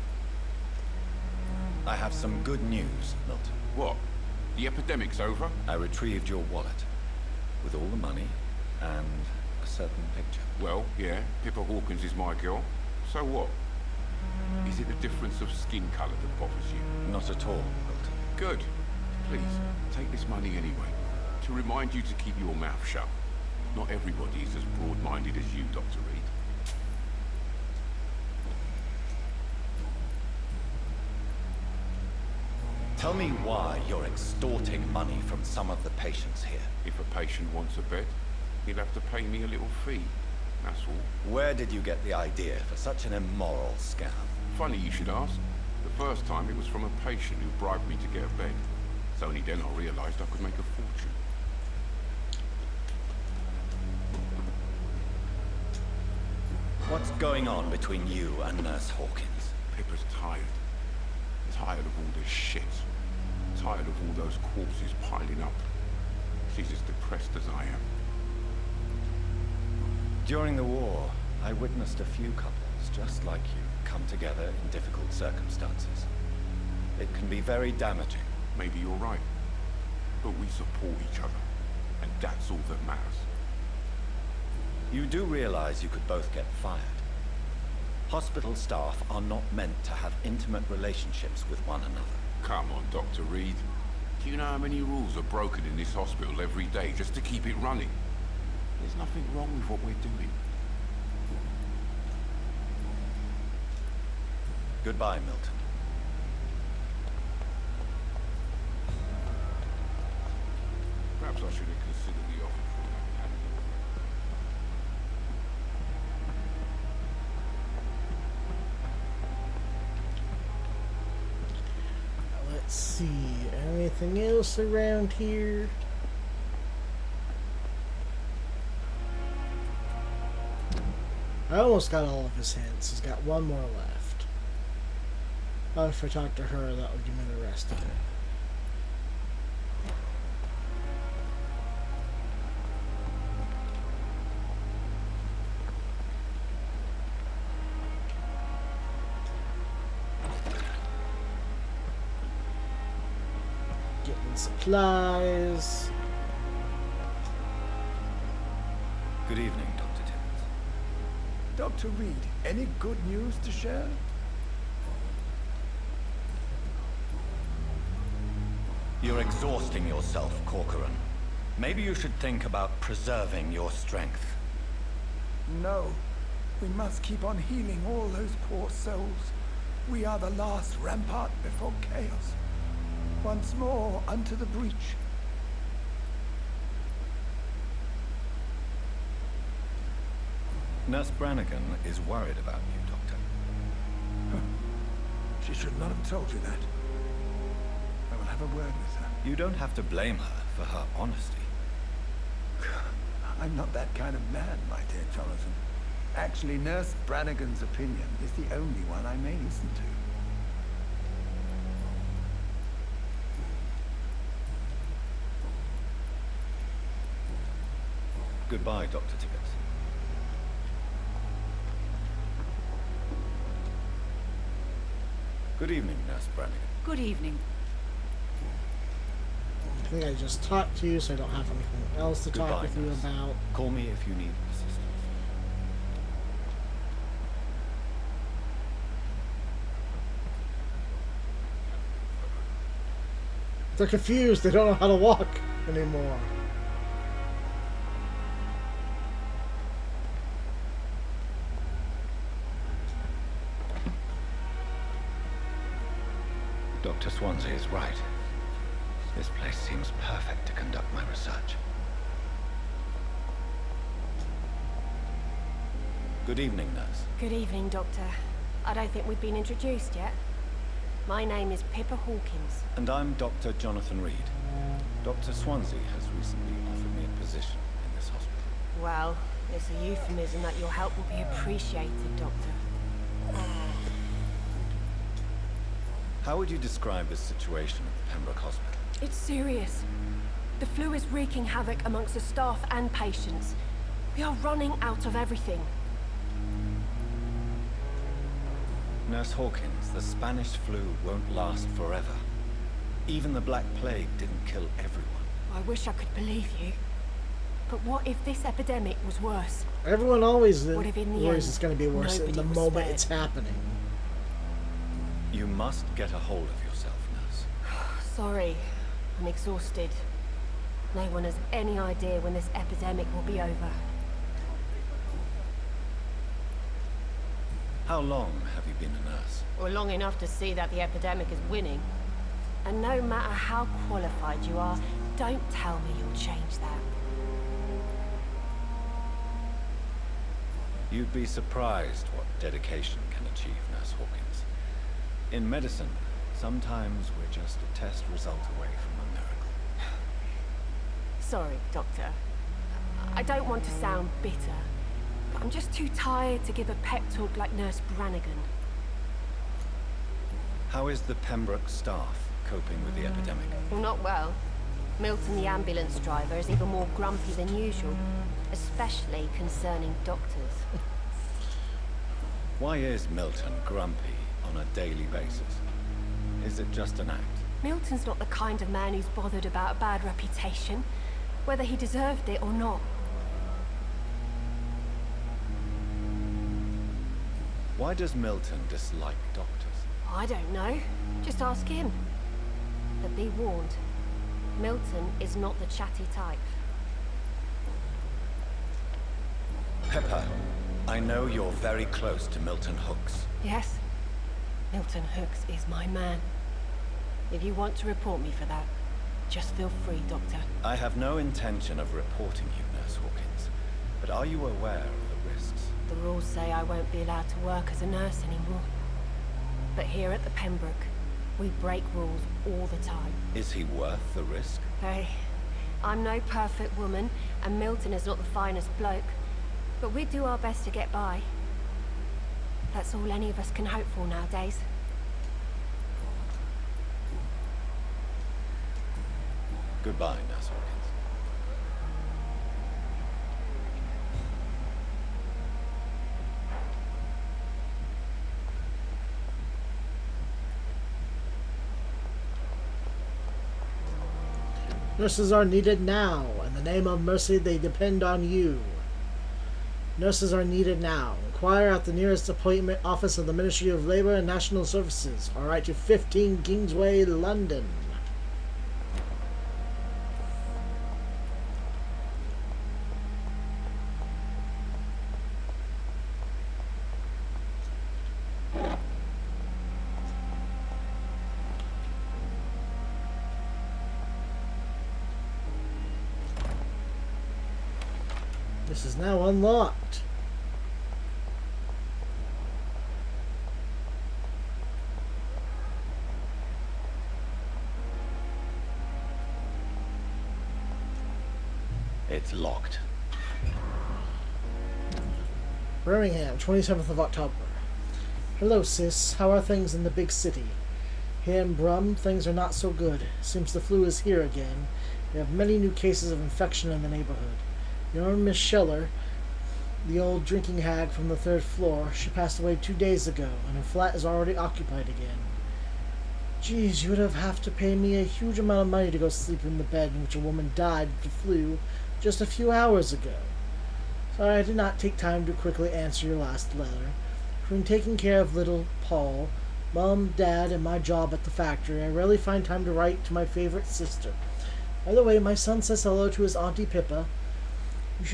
I have some good news, Milton. What? The epidemic's over? I retrieved your wallet, with all the money and a certain picture. Well, yeah, Pippa Hawkins is my girl. So what? Is it the difference of skin colour that bothers you? Not at all, Milton. Good. Please, take this money anyway. to remind you to keep your mouth shut. Not everybody is as broad-minded as you, Dr. Reed. Tell me why you're extorting money from some of the patients here. If a patient wants a bed, he'll have to pay me a little fee. That's all. Where did you get the idea for such an immoral scam? Funny you should ask. The first time it was from a patient who bribed me to get a bed. It's only then I realized I could make a fortune. What's going on between you and Nurse Hawkins? Pippa's tired. Tired of all this shit. Tired of all those corpses piling up. She's as depressed as I am. During the war, I witnessed a few couples just like you come together in difficult circumstances. It can be very damaging. Maybe you're right. But we support each other. And that's all that matters. You do realize you could both get fired. Hospital staff are not meant to have intimate relationships with one another. Come on, Dr. Reed. Do you know how many rules are broken in this hospital every day just to keep it running? There's nothing wrong with what we're doing. Goodbye, Milton. Perhaps I should have considered the offer from that candidate. Let's see, anything else around here? I almost got all of his hints. He's got one more left. Oh, if I talk to her, that would give me the rest of it. Getting supplies. Good evening, Dr. Timmons. Dr. Reed, any good news to share? You're exhausting yourself, Corcoran. Maybe you should think about preserving your strength. No. We must keep on healing all those poor souls. We are the last rampart before chaos. Once more unto the breach. Nurse Brannigan is worried about you, Doctor. She should not have told you that. I will have a word with her. You don't have to blame her for her honesty. I'm not that kind of man, my dear Jonathan. Actually, Nurse Brannigan's opinion is the only one I may listen to. Goodbye, Dr. Tibbets. Good evening, Nurse Brannigan. Good evening. I think I just talked to you, so I don't have anything else to talk with you about. Call me if you need assistance. They're confused. They don't know how to walk anymore. Dr. Swansea is right. This place seems perfect to conduct my research. Good evening, Nurse. Good evening, Doctor. I don't think we've been introduced yet. My name is Pippa Hawkins. And I'm Dr. Jonathan Reed. Dr. Swansea has recently offered me a position in this hospital. Well, it's a euphemism that your help will be appreciated, Doctor. How would you describe the situation at the Pembroke Hospital? It's serious. The flu is wreaking havoc amongst the staff and patients. We are running out of everything. Nurse Hawkins, the Spanish flu won't last forever. Even the Black Plague didn't kill everyone. I wish I could believe you. But what if this epidemic was worse? Everyone always worries it's going to be worse in the moment it's happening. You must get a hold of yourself, Nurse. Sorry, I'm exhausted. No one has any idea when this epidemic will be over. How long have you been a nurse? Or long enough to see that the epidemic is winning. And no matter how qualified you are, don't tell me you'll change that. You'd be surprised what dedication can achieve, Nurse Hawkins. In medicine, sometimes we're just a test result away from a miracle. Sorry, Doctor. I don't want to sound bitter, but I'm just too tired to give a pep talk like Nurse Brannigan. How is the Pembroke staff coping with the epidemic? Well, not well. Milton, the ambulance driver, is even more grumpy than usual, especially concerning doctors. Why is Milton grumpy on a daily basis? Is it just an act? Milton's not the kind of man who's bothered about a bad reputation, whether he deserved it or not. Why does Milton dislike doctors? I don't know. Just ask him. But be warned, Milton is not the chatty type. Pepper, I know you're very close to Milton Hooks. Yes, Milton Hooks is my man. If you want to report me for that, just feel free, Doctor. I have no intention of reporting you, Nurse Hawkins. But are you aware of the risks? The rules say I won't be allowed to work as a nurse anymore. But here at the Pembroke, we break rules all the time. Is he worth the risk? Hey, I'm no perfect woman, and Milton is not the finest bloke. But we do our best to get by. That's all any of us can hope for nowadays. Goodbye, Nurse Hawkins. Nurses are needed now. In the name of mercy, they depend on you. Nurses are needed now. Inquire at the nearest appointment office of the Ministry of Labour and National Services. Or write to 15 Kingsway, London. This is now unlocked. It's locked. Birmingham, 27th of October. Hello, sis. How are things in the big city? Here in Brum, things are not so good. Seems the flu is here again. We have many new cases of infection in the neighborhood. You know Miss Scheller, the old drinking hag from the 3rd floor? She passed away 2 days ago, and her flat is already occupied again. Geez, you would have to pay me a huge amount of money to go sleep in the bed in which a woman died of the flu just a few hours ago. Sorry I did not take time to quickly answer your last letter. Between taking care of little Paul, Mom, Dad, and my job at the factory, I rarely find time to write to my favorite sister. By the way, my son says hello to his Auntie Pippa. You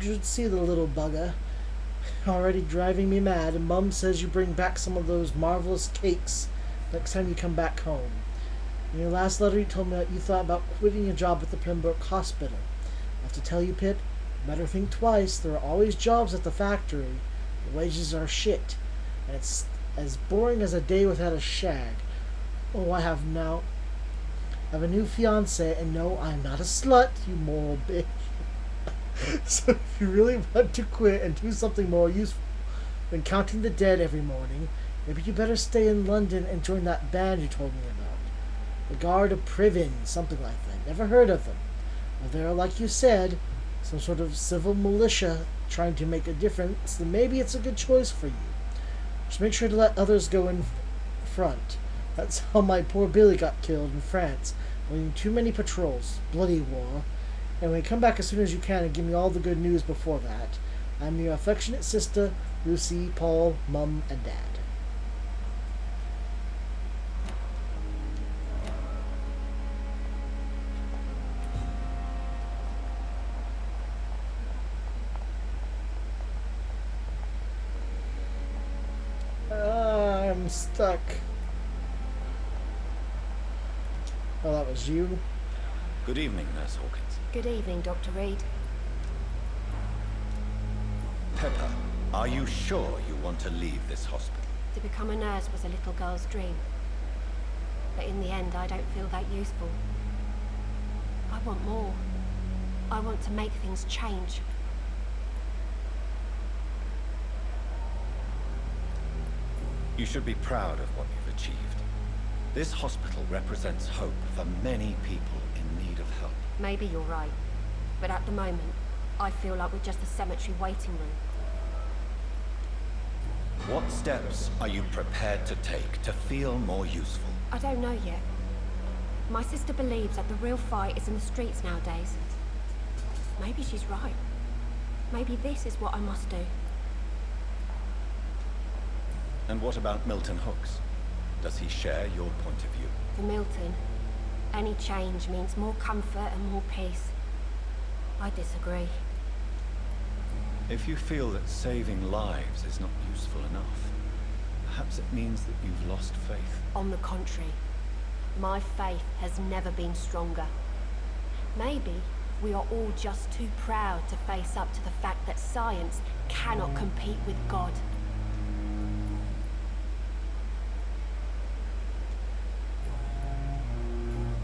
should see the little bugger. Already driving me mad, and Mum says you bring back some of those marvelous cakes next time you come back home. In your last letter you told me that you thought about quitting your job at the Pembroke Hospital. I have to tell you, Pip, you better think twice. There are always jobs at the factory. The wages are shit, and it's as boring as a day without a shag. Oh, I have a new fiancé, and no, I'm not a slut, you moral bitch. So if you really want to quit and do something more useful than counting the dead every morning, maybe you better stay in London and join that band you told me about. The Guard of Privin, something like that. Never heard of them. Well, they're, like you said, some sort of civil militia trying to make a difference, then maybe it's a good choice for you. Just make sure to let others go in front. That's how my poor Billy got killed in France, winning too many patrols. Bloody war. Anyway, come back as soon as you can and give me all the good news before that. I'm your affectionate sister, Lucy, Paul, Mum, and Dad. stuck. Oh, that was you? Good evening, Nurse Hawkins. Good evening, Dr. Reed. Pepper, are you sure you want to leave this hospital? To become a nurse was a little girl's dream. But in the end, I don't feel that useful. I want more. I want to make things change. You should be proud of what you've achieved. This hospital represents hope for many people in need of help. Maybe you're right. But at the moment, I feel like we're just a cemetery waiting room. What steps are you prepared to take to feel more useful? I don't know yet. My sister believes that the real fight is in the streets nowadays. Maybe she's right. Maybe this is what I must do. And what about Milton Hooks? Does he share your point of view? For Milton, any change means more comfort and more peace. I disagree. If you feel that saving lives is not useful enough, perhaps it means that you've lost faith. On the contrary, my faith has never been stronger. Maybe we are all just too proud to face up to the fact that science cannot compete with God.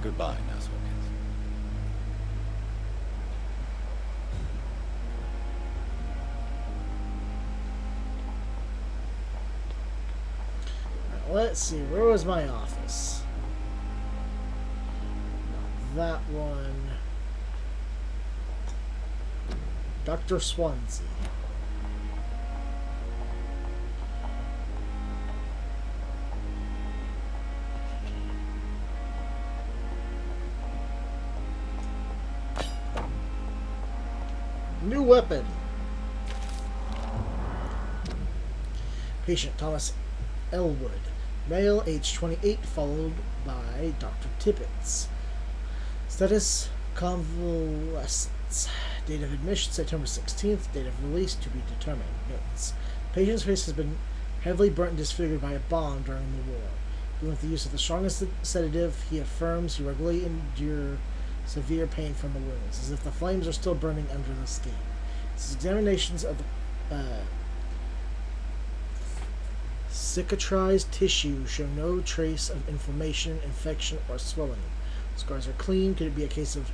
Goodbye, Nurse Hawkins. Let's see, where was my office? That one. Dr. Swansea. New weapon. Patient Thomas Elwood. Male, age 28, followed by Dr. Tippett. Status, convalescence. Date of admission, September 16th. Date of release, to be determined. Notes. Patient's face has been heavily burnt and disfigured by a bomb during the war. Even with the use of the strongest sedative, he affirms he regularly endure severe pain from the wounds, as if the flames are still burning under the skin. His examinations of the cicatrized tissue show no trace of inflammation, infection, or swelling. Scars are clean. Could it be a case of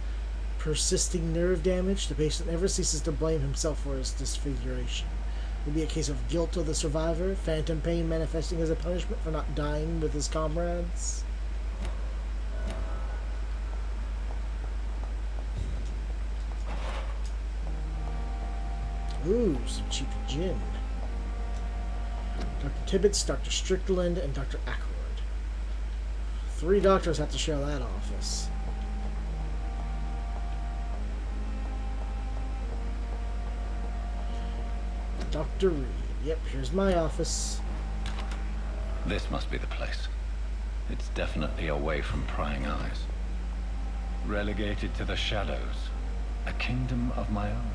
persisting nerve damage? The patient never ceases to blame himself for his disfiguration. Would it be a case of guilt of the survivor, phantom pain manifesting as a punishment for not dying with his comrades? Ooh, some cheap gin. Dr. Tibbetts, Dr. Strickland, and Dr. Ackroyd. 3 doctors have to share that office. Dr. Reed. Yep, here's my office. This must be the place. It's definitely away from prying eyes. Relegated to the shadows. A kingdom of my own.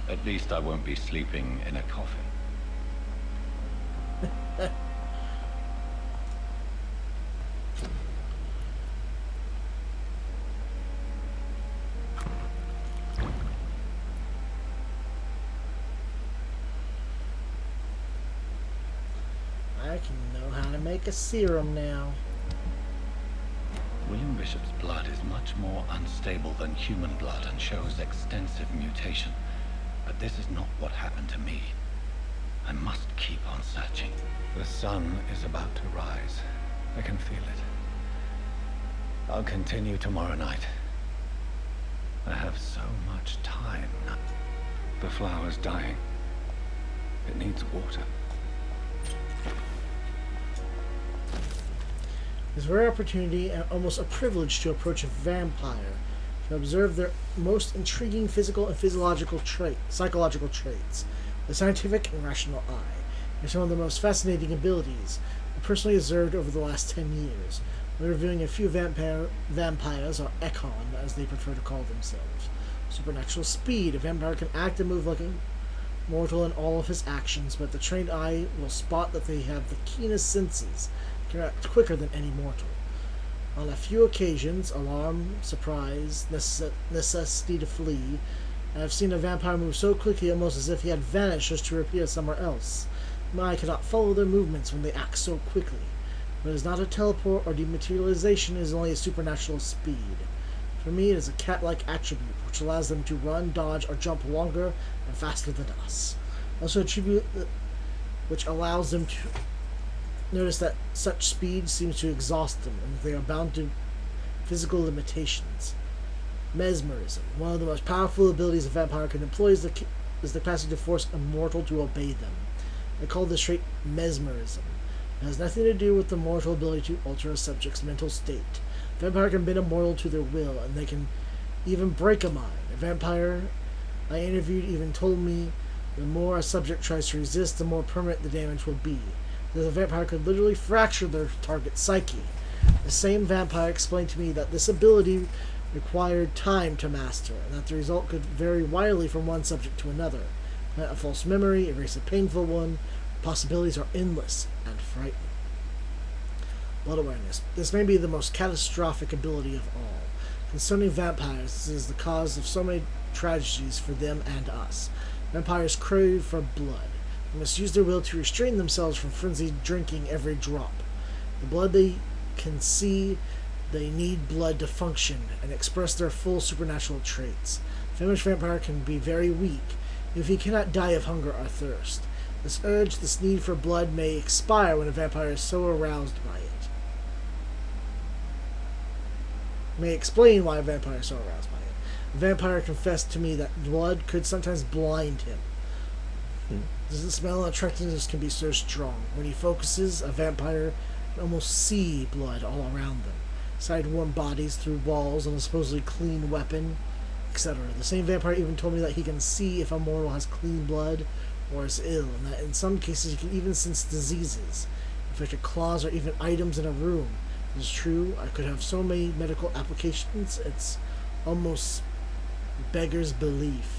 At least I won't be sleeping in a coffin. I can know how to make a serum now. William Bishop's blood is much more unstable than human blood and shows extensive mutation. But this is not what happened to me. I must keep on searching. The sun is about to rise. I can feel it. I'll continue tomorrow night. I have so much time now. The flower's dying. It needs water. It's a rare opportunity and almost a privilege to approach a vampire, to observe their most intriguing physical and psychological traits, the scientific and rational eye. They're some of the most fascinating abilities I personally observed over the last 10 years. We're reviewing a few vampires, or Ekon, as they prefer to call themselves. Supernatural speed. A vampire can act and move like mortal in all of his actions, but the trained eye will spot that they have the keenest senses, can act quicker than any mortal. On a few occasions, alarm, surprise, necessity to flee, I have seen a vampire move so quickly almost as if he had vanished just to appear somewhere else. My eye cannot follow their movements when they act so quickly. But it is not a teleport or dematerialization, it is only a supernatural speed. For me, it is a cat-like attribute, which allows them to run, dodge, or jump longer and faster than us. Also, attribute which allows them to notice that such speed seems to exhaust them, and that they are bound to physical limitations. Mesmerism. One of the most powerful abilities a vampire can employ is the capacity to force a mortal to obey them. I call this trait mesmerism. It has nothing to do with the mortal ability to alter a subject's mental state. A vampire can bend a mortal to their will, and they can even break a mind. A vampire I interviewed even told me the more a subject tries to resist, the more permanent the damage will be. The vampire could literally fracture their target's psyche. The same vampire explained to me that this ability required time to master, and that the result could vary widely from one subject to another. Plant a false memory, erase a painful one. Possibilities are endless and frightening. Blood awareness. This may be the most catastrophic ability of all. Concerning vampires, this is the cause of so many tragedies for them and us. Vampires crave for blood. They must use their will to restrain themselves from frenzied drinking every drop. The blood they can see, they need blood to function and express their full supernatural traits. A famished vampire can be very weak if he cannot die of hunger or thirst. This urge, this need for blood, may expire when a vampire is so aroused by it. May explain why a vampire is so aroused by it. A vampire confessed to me that blood could sometimes blind him. The smell and attractiveness can be so strong. When he focuses, a vampire can almost see blood all around them. Side warm bodies through walls and a supposedly clean weapon, etc. The same vampire even told me that he can see if a mortal has clean blood or is ill, and that in some cases he can even sense diseases, infected claws, or even items in a room. It is true, I could have so many medical applications, it's almost beggars belief.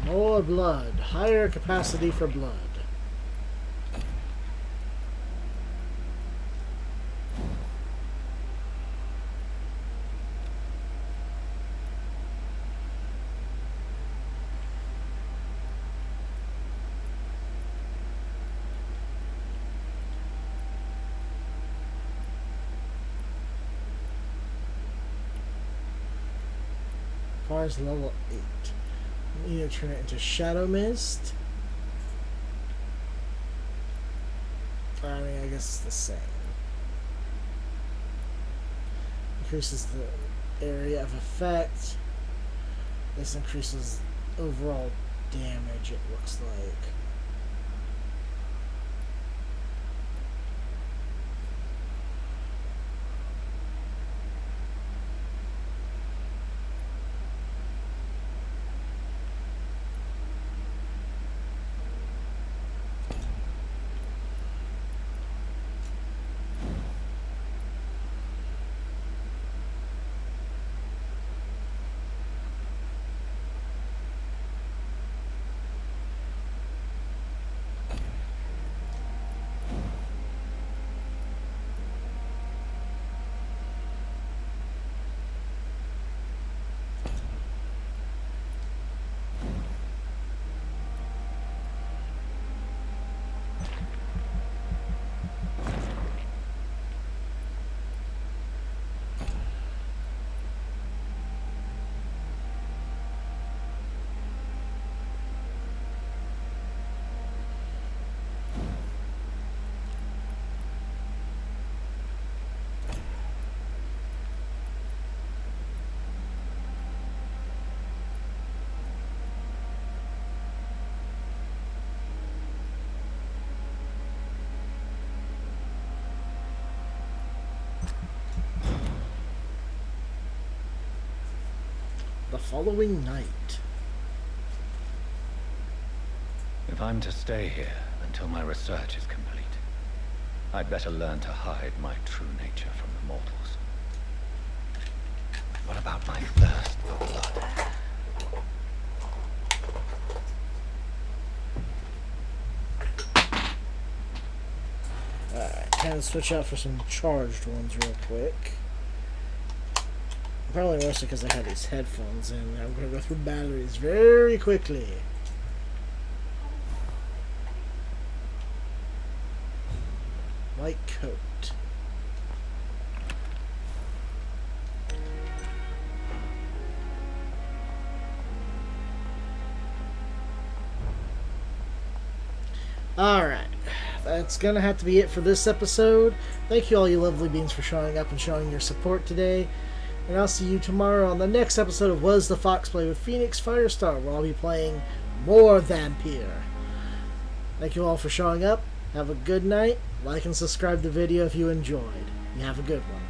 More blood. Higher capacity for blood. Requires level 8. You need to turn it into Shadow Mist. I mean, I guess it's the same. Increases the area of effect. This increases overall damage, it looks like. the following night. If I'm to stay here until my research is complete, I'd better learn to hide my true nature from the mortals. What about my thirst for blood? Alright, kind of switch out for some charged ones real quick. Probably mostly because I have these headphones in. I'm going to go through batteries very quickly. Light coat. Alright, that's gonna have to be it for this episode. Thank you all you lovely beings for showing up and showing your support today. And I'll see you tomorrow on the next episode of Was the Fox Play with Phoenix Firestar, where I'll be playing more Vampyr. Thank you all for showing up. Have a good night. Like and subscribe to the video if you enjoyed. You have a good one.